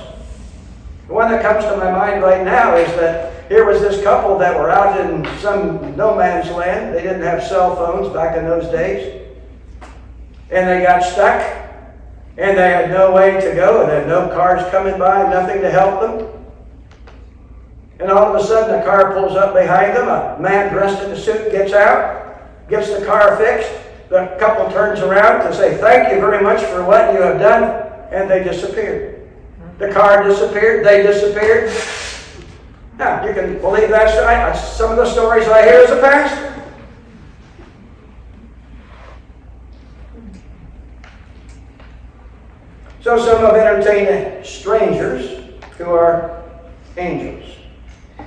The one that comes to my mind right now is that here was this couple that were out in some no man's land. They didn't have cell phones back in those days. And they got stuck. And they had no way to go. And had no cars coming by, nothing to help them. And all of a sudden a car pulls up behind them. A man dressed in a suit gets out, gets the car fixed. The couple turns around to say, thank you very much for what you have done. And they disappeared. The car disappeared. They disappeared. Now, you can believe that. Some of the stories I hear as a pastor. So some have entertained strangers who are angels.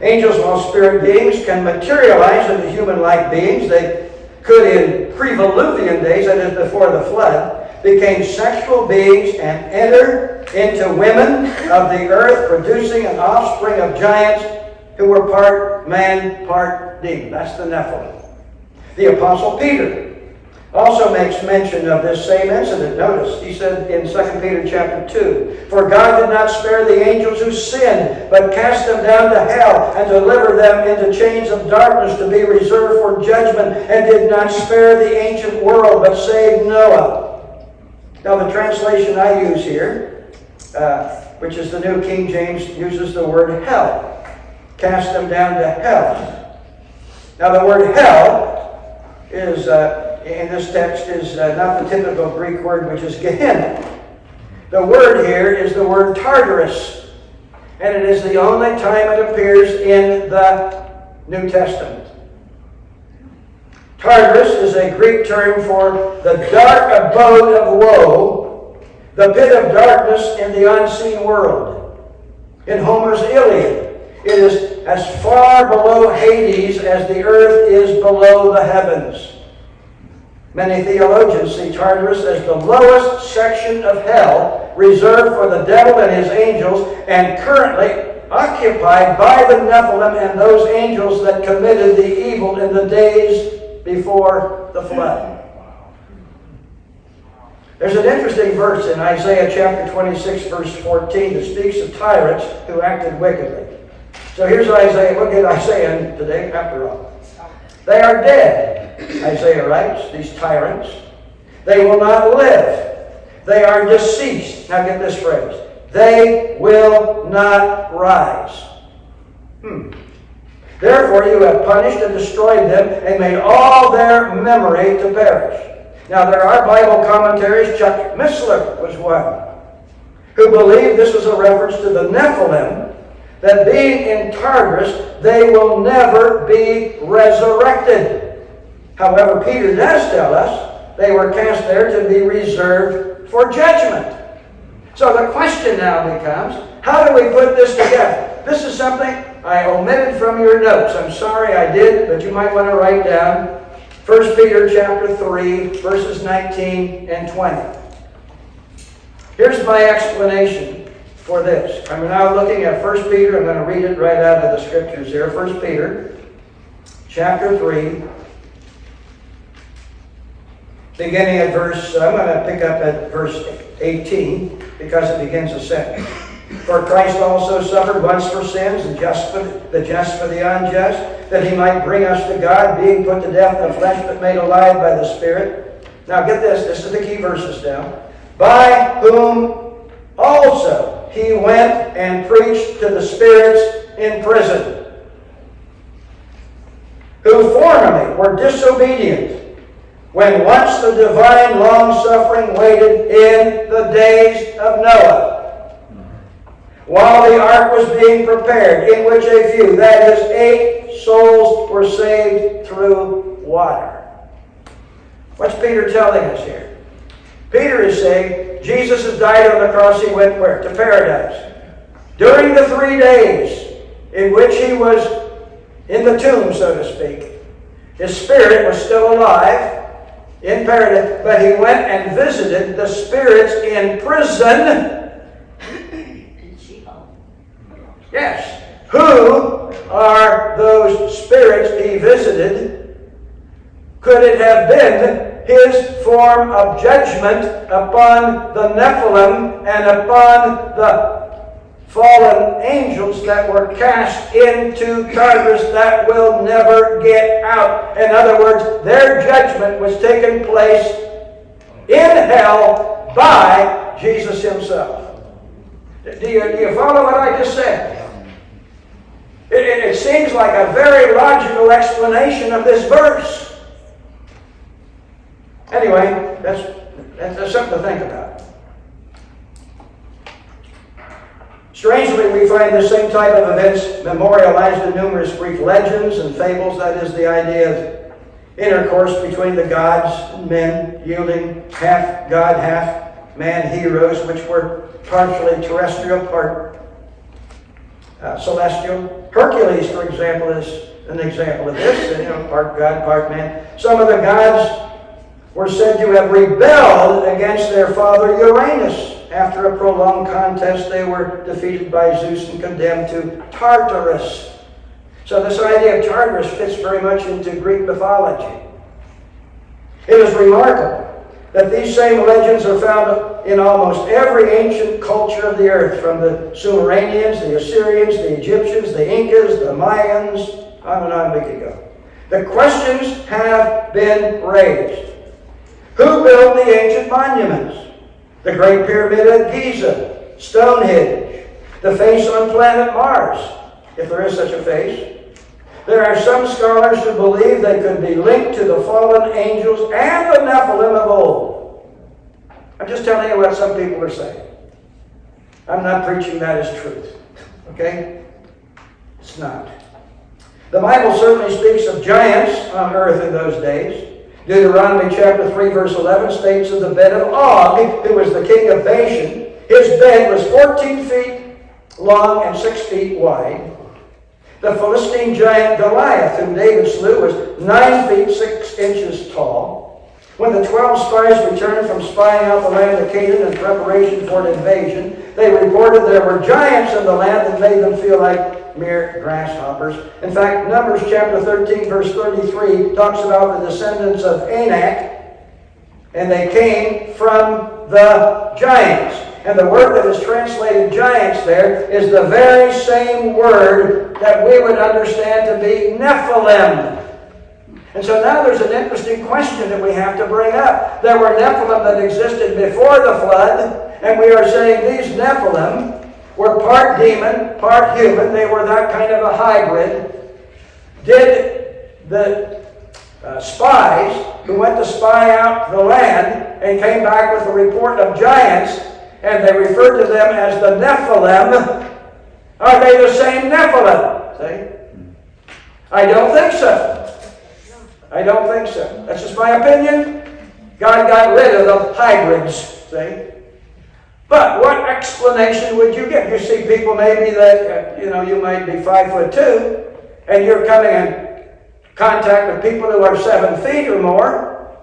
Angels, while spirit beings, can materialize into human-like beings. They could in pre-Diluvian days, that is before the flood, became sexual beings and entered into women of the earth, producing an offspring of giants who were part man, part demon. That's the Nephilim. The Apostle Peter also makes mention of this same incident. Notice, he said in 2 Peter chapter 2, "For God did not spare the angels who sinned, but cast them down to hell and delivered them into chains of darkness to be reserved for judgment, and did not spare the ancient world, but saved Noah." Now the translation I use here, which is the New King James, uses the word hell. Cast them down to hell. Now the word hell is... in this text is not the typical Greek word, which is Gehenna. The word here is the word Tartarus, and it is the only time it appears in the New Testament. Tartarus is a Greek term for the dark abode of woe, the pit of darkness in the unseen world. In Homer's Iliad, it is as far below Hades as the earth is below the heavens. Many theologians see Tartarus as the lowest section of hell, reserved for the devil and his angels, and currently occupied by the Nephilim and those angels that committed the evil in the days before the flood. There's an interesting verse in Isaiah chapter 26, verse 14, that speaks of tyrants who acted wickedly. So here's Isaiah. We'll get Isaiah today, after all. "They are dead," Isaiah writes, these tyrants. "They will not live. They are deceased." Now get this phrase. "They will not rise. Therefore you have punished and destroyed them and made all their memory to perish." Now there are Bible commentaries, Chuck Missler was one, who believed this was a reference to the Nephilim, that being in Tartarus, they will never be resurrected. However, Peter does tell us they were cast there to be reserved for judgment. So the question now becomes, how do we put this together? This is something I omitted from your notes. I'm sorry I did, but you might want to write down 1 Peter chapter 3, verses 19 and 20. Here's my explanation for this. I'm now looking at 1 Peter. I'm going to read it right out of the scriptures here. 1 Peter chapter 3, beginning at verse, I'm going to pick up at verse 18, because it begins a sentence. "For Christ also suffered once for sins, and just for the unjust, that he might bring us to God, being put to death in the flesh, but made alive by the Spirit." Now get this is the key verses now. "By whom also he went and preached to the spirits in prison, who formerly were disobedient, when once the divine long-suffering waited in the days of Noah, while the ark was being prepared, in which a few, that is 8 souls, were saved through water." What's Peter telling us here? Peter is saying, Jesus has died on the cross. He went where? To paradise. During the 3 days in which he was in the tomb, so to speak, his spirit was still alive in paradise, but he went and visited the spirits in prison. Yes. Who are those spirits he visited? Could it have been his form of judgment upon the Nephilim and upon the fallen angels that were cast into Tartarus that will never get out? In other words, their judgment was taking place in hell by Jesus himself. Do you follow what I just said? It seems like a very logical explanation of this verse. Anyway, that's something to think about. Strangely, we find the same type of events memorialized in numerous Greek legends and fables. That is the idea of intercourse between the gods and men, yielding half God, half man heroes, which were partially terrestrial, part celestial. Hercules, for example, is an example of this. Part God, part man. Some of the gods were said to have rebelled against their father Uranus. After a prolonged contest, they were defeated by Zeus and condemned to Tartarus. So this idea of Tartarus fits very much into Greek mythology. It is remarkable that these same legends are found in almost every ancient culture of the earth, from the Sumerians, the Assyrians, the Egyptians, the Incas, the Mayans, on and on we could go. The questions have been raised. Who built the ancient monuments? The Great Pyramid at Giza, Stonehenge, the face on planet Mars, if there is such a face. There are some scholars who believe they could be linked to the fallen angels and the Nephilim of old. I'm just telling you what some people are saying. I'm not preaching that as truth. Okay? It's not. The Bible certainly speaks of giants on earth in those days. Deuteronomy chapter 3 verse 11 states of the bed of Og, who was the king of Bashan. His bed was 14 feet long and 6 feet wide. The Philistine giant Goliath, whom David slew, was 9 feet 6 inches tall. When the 12 spies returned from spying out the land of Canaan in preparation for an invasion, they reported there were giants in the land that made them feel like mere grasshoppers. In fact, Numbers chapter 13 verse 33 talks about the descendants of Anak, and they came from the giants. And the word that is translated giants there is the very same word that we would understand to be Nephilim. And so now there's an interesting question that we have to bring up. There were Nephilim that existed before the flood, and we are saying these Nephilim were part demon, part human. They were that kind of a hybrid. Did the spies who went to spy out the land and came back with a report of giants, and they referred to them as the Nephilim, are they the same Nephilim? See? I don't think so. I don't think so. That's just my opinion. God got rid of the hybrids, see? But what explanation would you give? You see people maybe that, you might be 5'2", and you're coming in contact with people who are 7 feet or more.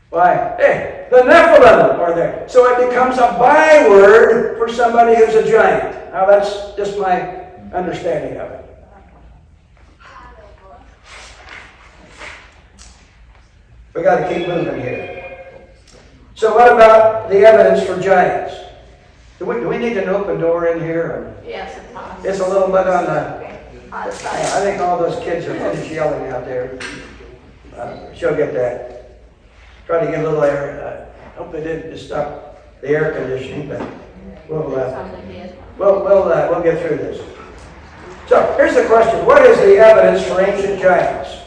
Why? Hey, the Nephilim are there. So it becomes a byword for somebody who's a giant. Now that's just my understanding of it. We got to keep moving here. So what about the evidence for giants? Do we need an open door in here? Or? Yes, it's hot. It's a little bit on the... Outside. I think all those kids are finished yelling out there. She'll get that. Try to get a little air. I hope they didn't stop the air conditioning, but we'll get through this. So here's the question. What is the evidence for ancient giants?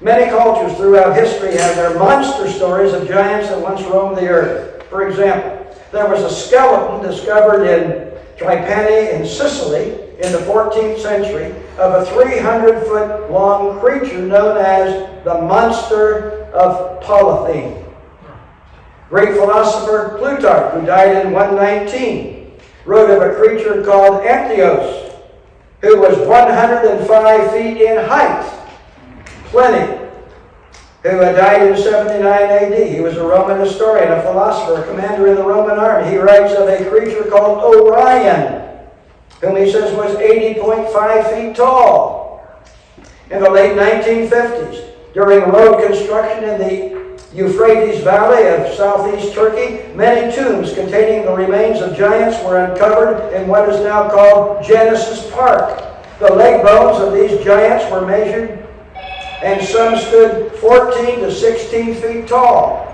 Many cultures throughout history have their monster stories of giants that once roamed the earth. For example, there was a skeleton discovered in Trapani in Sicily in the 14th century of a 300-foot long creature known as the monster of Polythene. Greek philosopher Plutarch, who died in 119, wrote of a creature called Antios, who was 105 feet in height. Pliny, who had died in 79 AD. He was a Roman historian, a philosopher, a commander in the Roman army. He writes of a creature called Orion, whom he says was 80.5 feet tall. In the late 1950s, during road construction in the Euphrates Valley of southeast Turkey, many tombs containing the remains of giants were uncovered in what is now called Genesis Park. The leg bones of these giants were measured, and some stood 14 to 16 feet tall.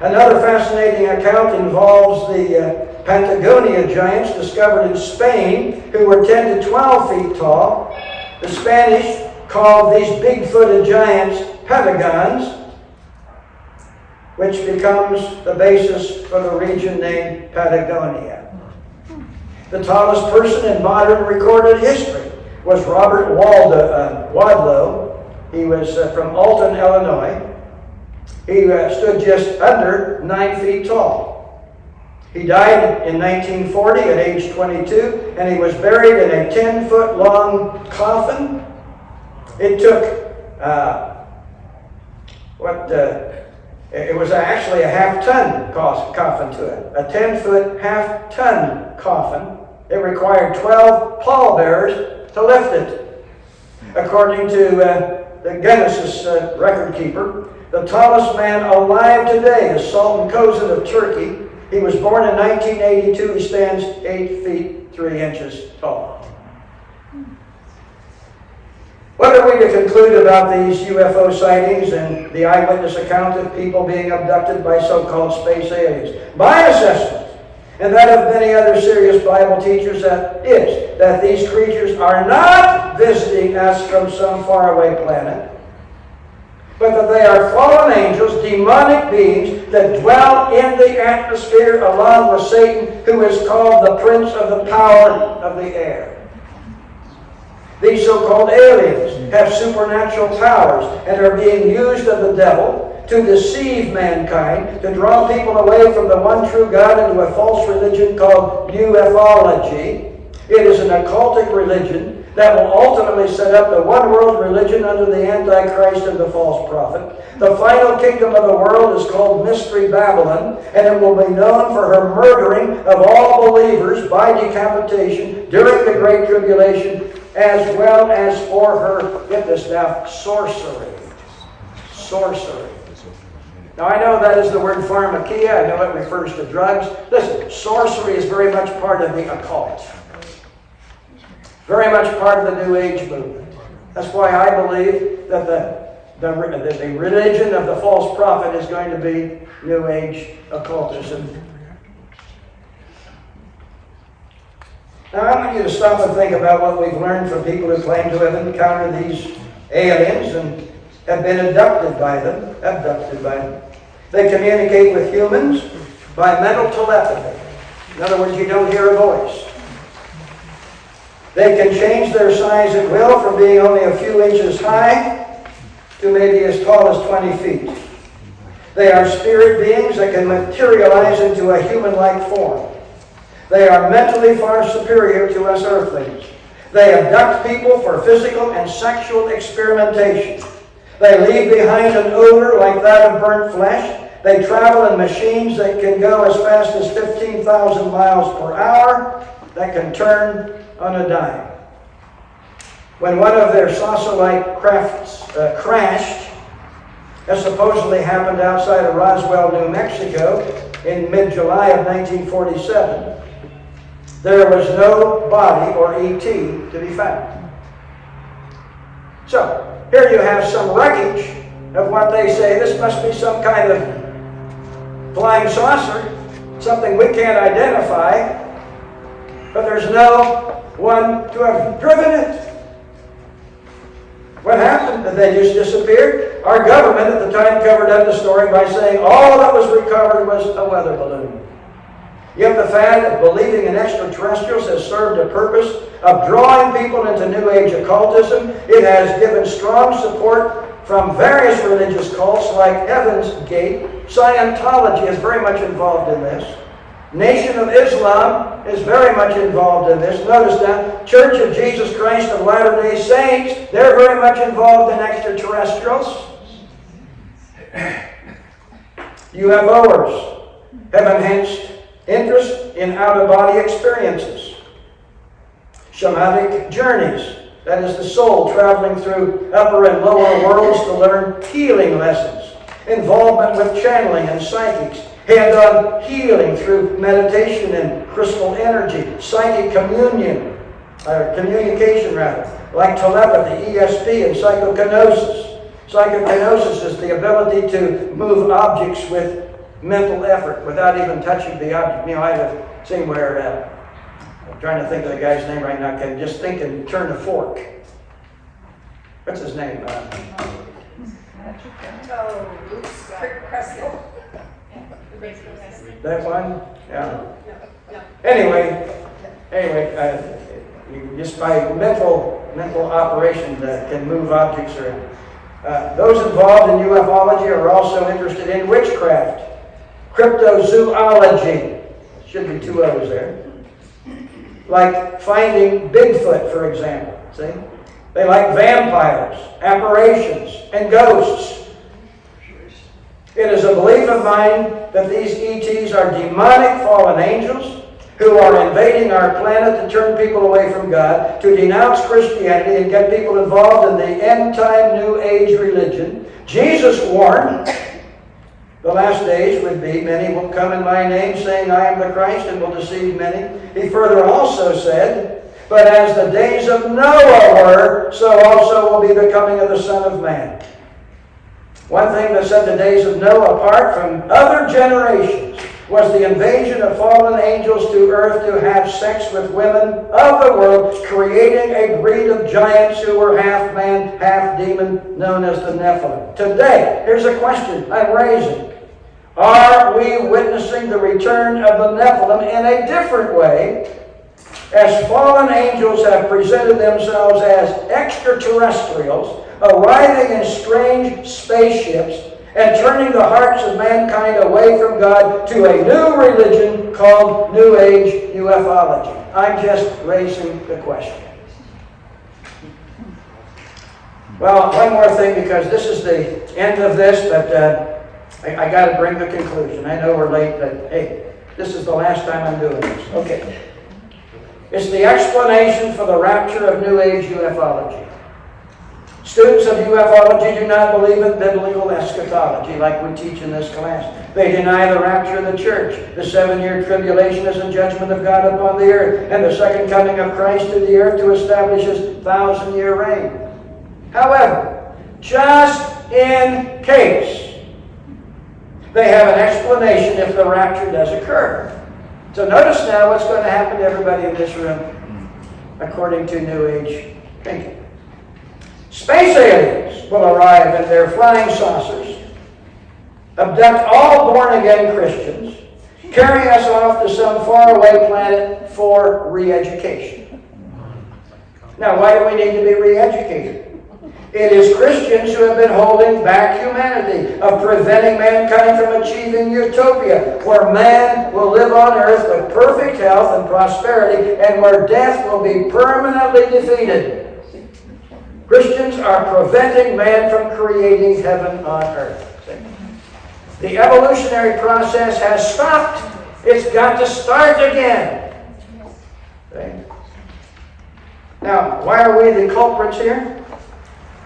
Another fascinating account involves the Patagonia giants discovered in Spain, who were 10 to 12 feet tall. The Spanish called these big-footed giants Patagons, which becomes the basis for the region named Patagonia. The tallest person in modern recorded history was Robert Wadlow. He was from Alton, Illinois. He stood just under 9 feet tall. He died in 1940 at age 22, and he was buried in a 10-foot long coffin. It took It was actually a half-ton coffin to it, a 10-foot half-ton coffin. It required 12 pallbearers to lift it. According to the Guinness record keeper, the tallest man alive today is Sultan Kozan of Turkey. He was born in 1982. He stands 8 feet 3 inches tall. What are we to conclude about these UFO sightings and the eyewitness account of people being abducted by so-called space aliens? My assessment, and that of many other serious Bible teachers, is that these creatures are not visiting us from some faraway planet, but that they are fallen angels, demonic beings that dwell in the atmosphere along with Satan, who is called the prince of the power of the air. These so-called aliens have supernatural powers and are being used of the devil to deceive mankind, to draw people away from the one true God into a false religion called ufology. It is an occultic religion that will ultimately set up the one world religion under the Antichrist and the false prophet. The final kingdom of the world is called Mystery Babylon, and it will be known for her murdering of all believers by decapitation during the Great Tribulation, as well as for her, get this now, sorcery. Sorcery. Now I know that is the word pharmakia. I know it refers to drugs. Listen, sorcery is very much part of the occult. Very much part of the New Age movement. That's why I believe that the religion of the false prophet is going to be New Age occultism. Now I want you to stop and think about what we've learned from people who claim to have encountered these aliens and have been abducted by them. They communicate with humans by mental telepathy. In other words, you don't hear a voice. They can change their size at will from being only a few inches high to maybe as tall as 20 feet. They are spirit beings that can materialize into a human-like form. They are mentally far superior to us earthlings. They abduct people for physical and sexual experimentation. They leave behind an odor like that of burnt flesh. They travel in machines that can go as fast as 15,000 miles per hour, that can turn on a dime. When one of their saucer-like crafts crashed, as supposedly happened outside of Roswell, New Mexico in mid-July of 1947, there was no body or ET to be found. So, here you have some wreckage of what they say. This must be some kind of flying saucer, something we can't identify, but there's no one to have driven it. What happened? Did they just disappear? Our government at the time covered up the story by saying all that was recovered was a weather balloon. Yet the fact that believing in extraterrestrials has served a purpose of drawing people into New Age occultism. It has given strong support from various religious cults like Heaven's Gate. Scientology is very much involved in this. Nation of Islam is very much involved in this. Notice that. Church of Jesus Christ of Latter-day Saints, they're very much involved in extraterrestrials. UFOers have enhanced interest in out-of-body experiences. Shamanic journeys, that is the soul traveling through upper and lower worlds to learn healing lessons. Involvement with channeling and psychics. Hand-on healing through meditation and crystal energy. Psychic communication, like telepathy, ESP, and psychokinosis. Psychokinosis is the ability to move objects with mental effort without even touching the object. I have seen where, I'm trying to think of the guy's name right now, can just think and turn a fork. What's his name? That one? Yeah. Anyway, just by mental operations that can move objects around. Those involved in ufology are also interested in witchcraft, cryptozoology, should be 2 O's there, like finding Bigfoot, for example. See? They like vampires, apparitions, and ghosts. It is a belief of mine that these ETs are demonic fallen angels who are invading our planet to turn people away from God, to denounce Christianity and get people involved in the end-time New Age religion. Jesus warned the last days would be, many will come in my name, saying, I am the Christ, and will deceive many. He further also said, but as the days of Noah were, so also will be the coming of the Son of Man. One thing that set the days of Noah apart from other generations was the invasion of fallen angels to earth to have sex with women of the world, creating a breed of giants who were half man, half demon, known as the Nephilim. Today, here's a question I'm raising. Are we witnessing the return of the Nephilim in a different way, as fallen angels have presented themselves as extraterrestrials, arriving in strange spaceships and turning the hearts of mankind away from God to a new religion called New Age ufology? I'm just raising the question. Well, one more thing, because this is the end of this, but I got to bring the conclusion. I know we're late, but hey, this is the last time I'm doing this. Okay. It's the explanation for the rapture of New Age ufology. Students of ufology do not believe in biblical eschatology like we teach in this class. They deny the rapture of the church. The 7-year tribulation is a judgment of God upon the earth, and the second coming of Christ to the earth to establish His 1,000-year reign. However, just in case, they have an explanation if the rapture does occur. So notice now what's going to happen to everybody in this room according to New Age thinking. Space aliens will arrive in their flying saucers, abduct all born-again Christians, carry us off to some faraway planet for re-education. Now, why do we need to be re-educated? It is Christians who have been holding back humanity, of preventing mankind from achieving utopia, where man will live on earth with perfect health and prosperity, and where death will be permanently defeated. Christians are preventing man from creating heaven on earth. The evolutionary process has stopped. It's got to start again. Okay? Now, why are we the culprits here?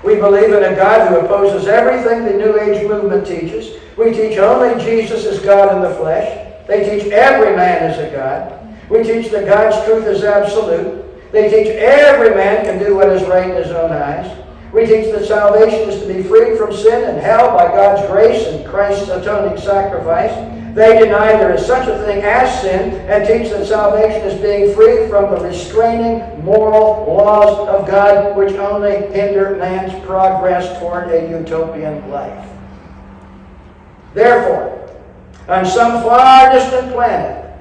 We believe in a God who opposes everything the New Age movement teaches. We teach only Jesus is God in the flesh. They teach every man is a God. We teach that God's truth is absolute. They teach every man can do what is right in his own eyes. We teach that salvation is to be freed from sin and hell by God's grace and Christ's atoning sacrifice. They deny there is such a thing as sin and teach that salvation is being freed from the restraining moral laws of God, which only hinder man's progress toward a utopian life. Therefore, on some far distant planet,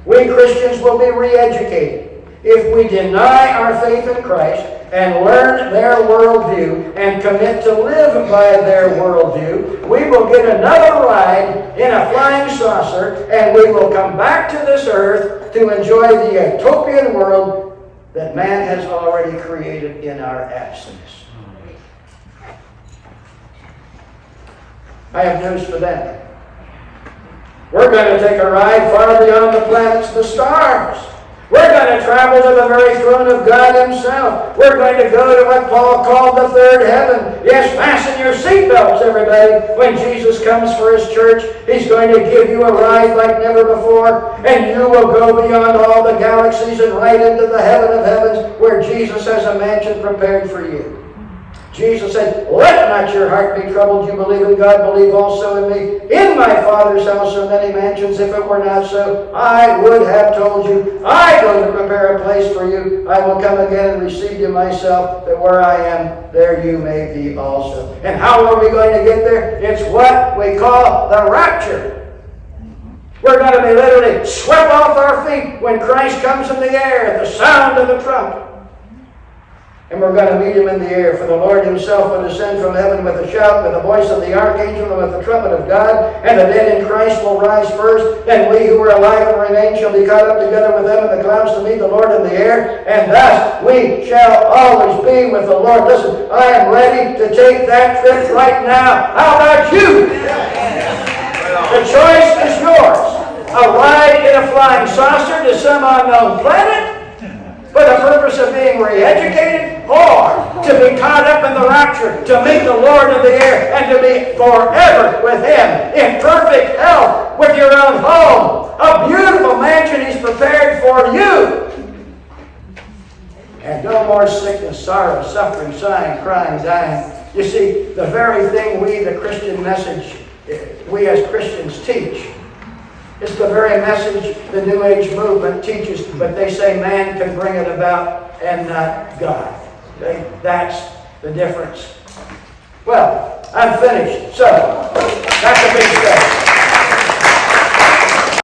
we Christians will be re-educated. If we deny our faith in Christ and learn their worldview and commit to live by their worldview, we will get another ride in a flying saucer, and we will come back to this earth to enjoy the utopian world that man has already created in our absence. I have news for them. We're going to take a ride far beyond the planets, the stars. We're going to travel to the very throne of God Himself. We're going to go to what Paul called the third heaven. Yes, fasten your seatbelts, everybody. When Jesus comes for His church, He's going to give you a ride like never before, and you will go beyond all the galaxies and right into the heaven of heavens, where Jesus has a mansion prepared for you. Jesus said, let not your heart be troubled. You believe in God, believe also in me. In my Father's house are many mansions. If it were not so, I would have told you. I go to prepare a place for you. I will come again and receive you myself, that where I am, there you may be also. And how are we going to get there? It's what we call the rapture. We're going to be literally swept off our feet when Christ comes in the air at the sound of the trumpet. And we're going to meet Him in the air. For the Lord Himself will descend from heaven with a shout, with the voice of the archangel, and with the trumpet of God. And the dead in Christ will rise first. Then we who are alive and remain shall be caught up together with them in the clouds to meet the Lord in the air. And thus we shall always be with the Lord. Listen, I am ready to take that trip right now. How about you? The choice is yours. A ride in a flying saucer to some unknown planet for the purpose of being re-educated, or to be caught up in the rapture, to meet the Lord of the air, and to be forever with Him in perfect health with your own home. A beautiful mansion He's prepared for you. And no more sickness, sorrow, suffering, sighing, crying, dying. You see, the very thing we, the Christian message, we as Christians teach, it's the very message the New Age movement teaches, but they say man can bring it about and not God. That's the difference. Well, I'm finished. So, that's a big step.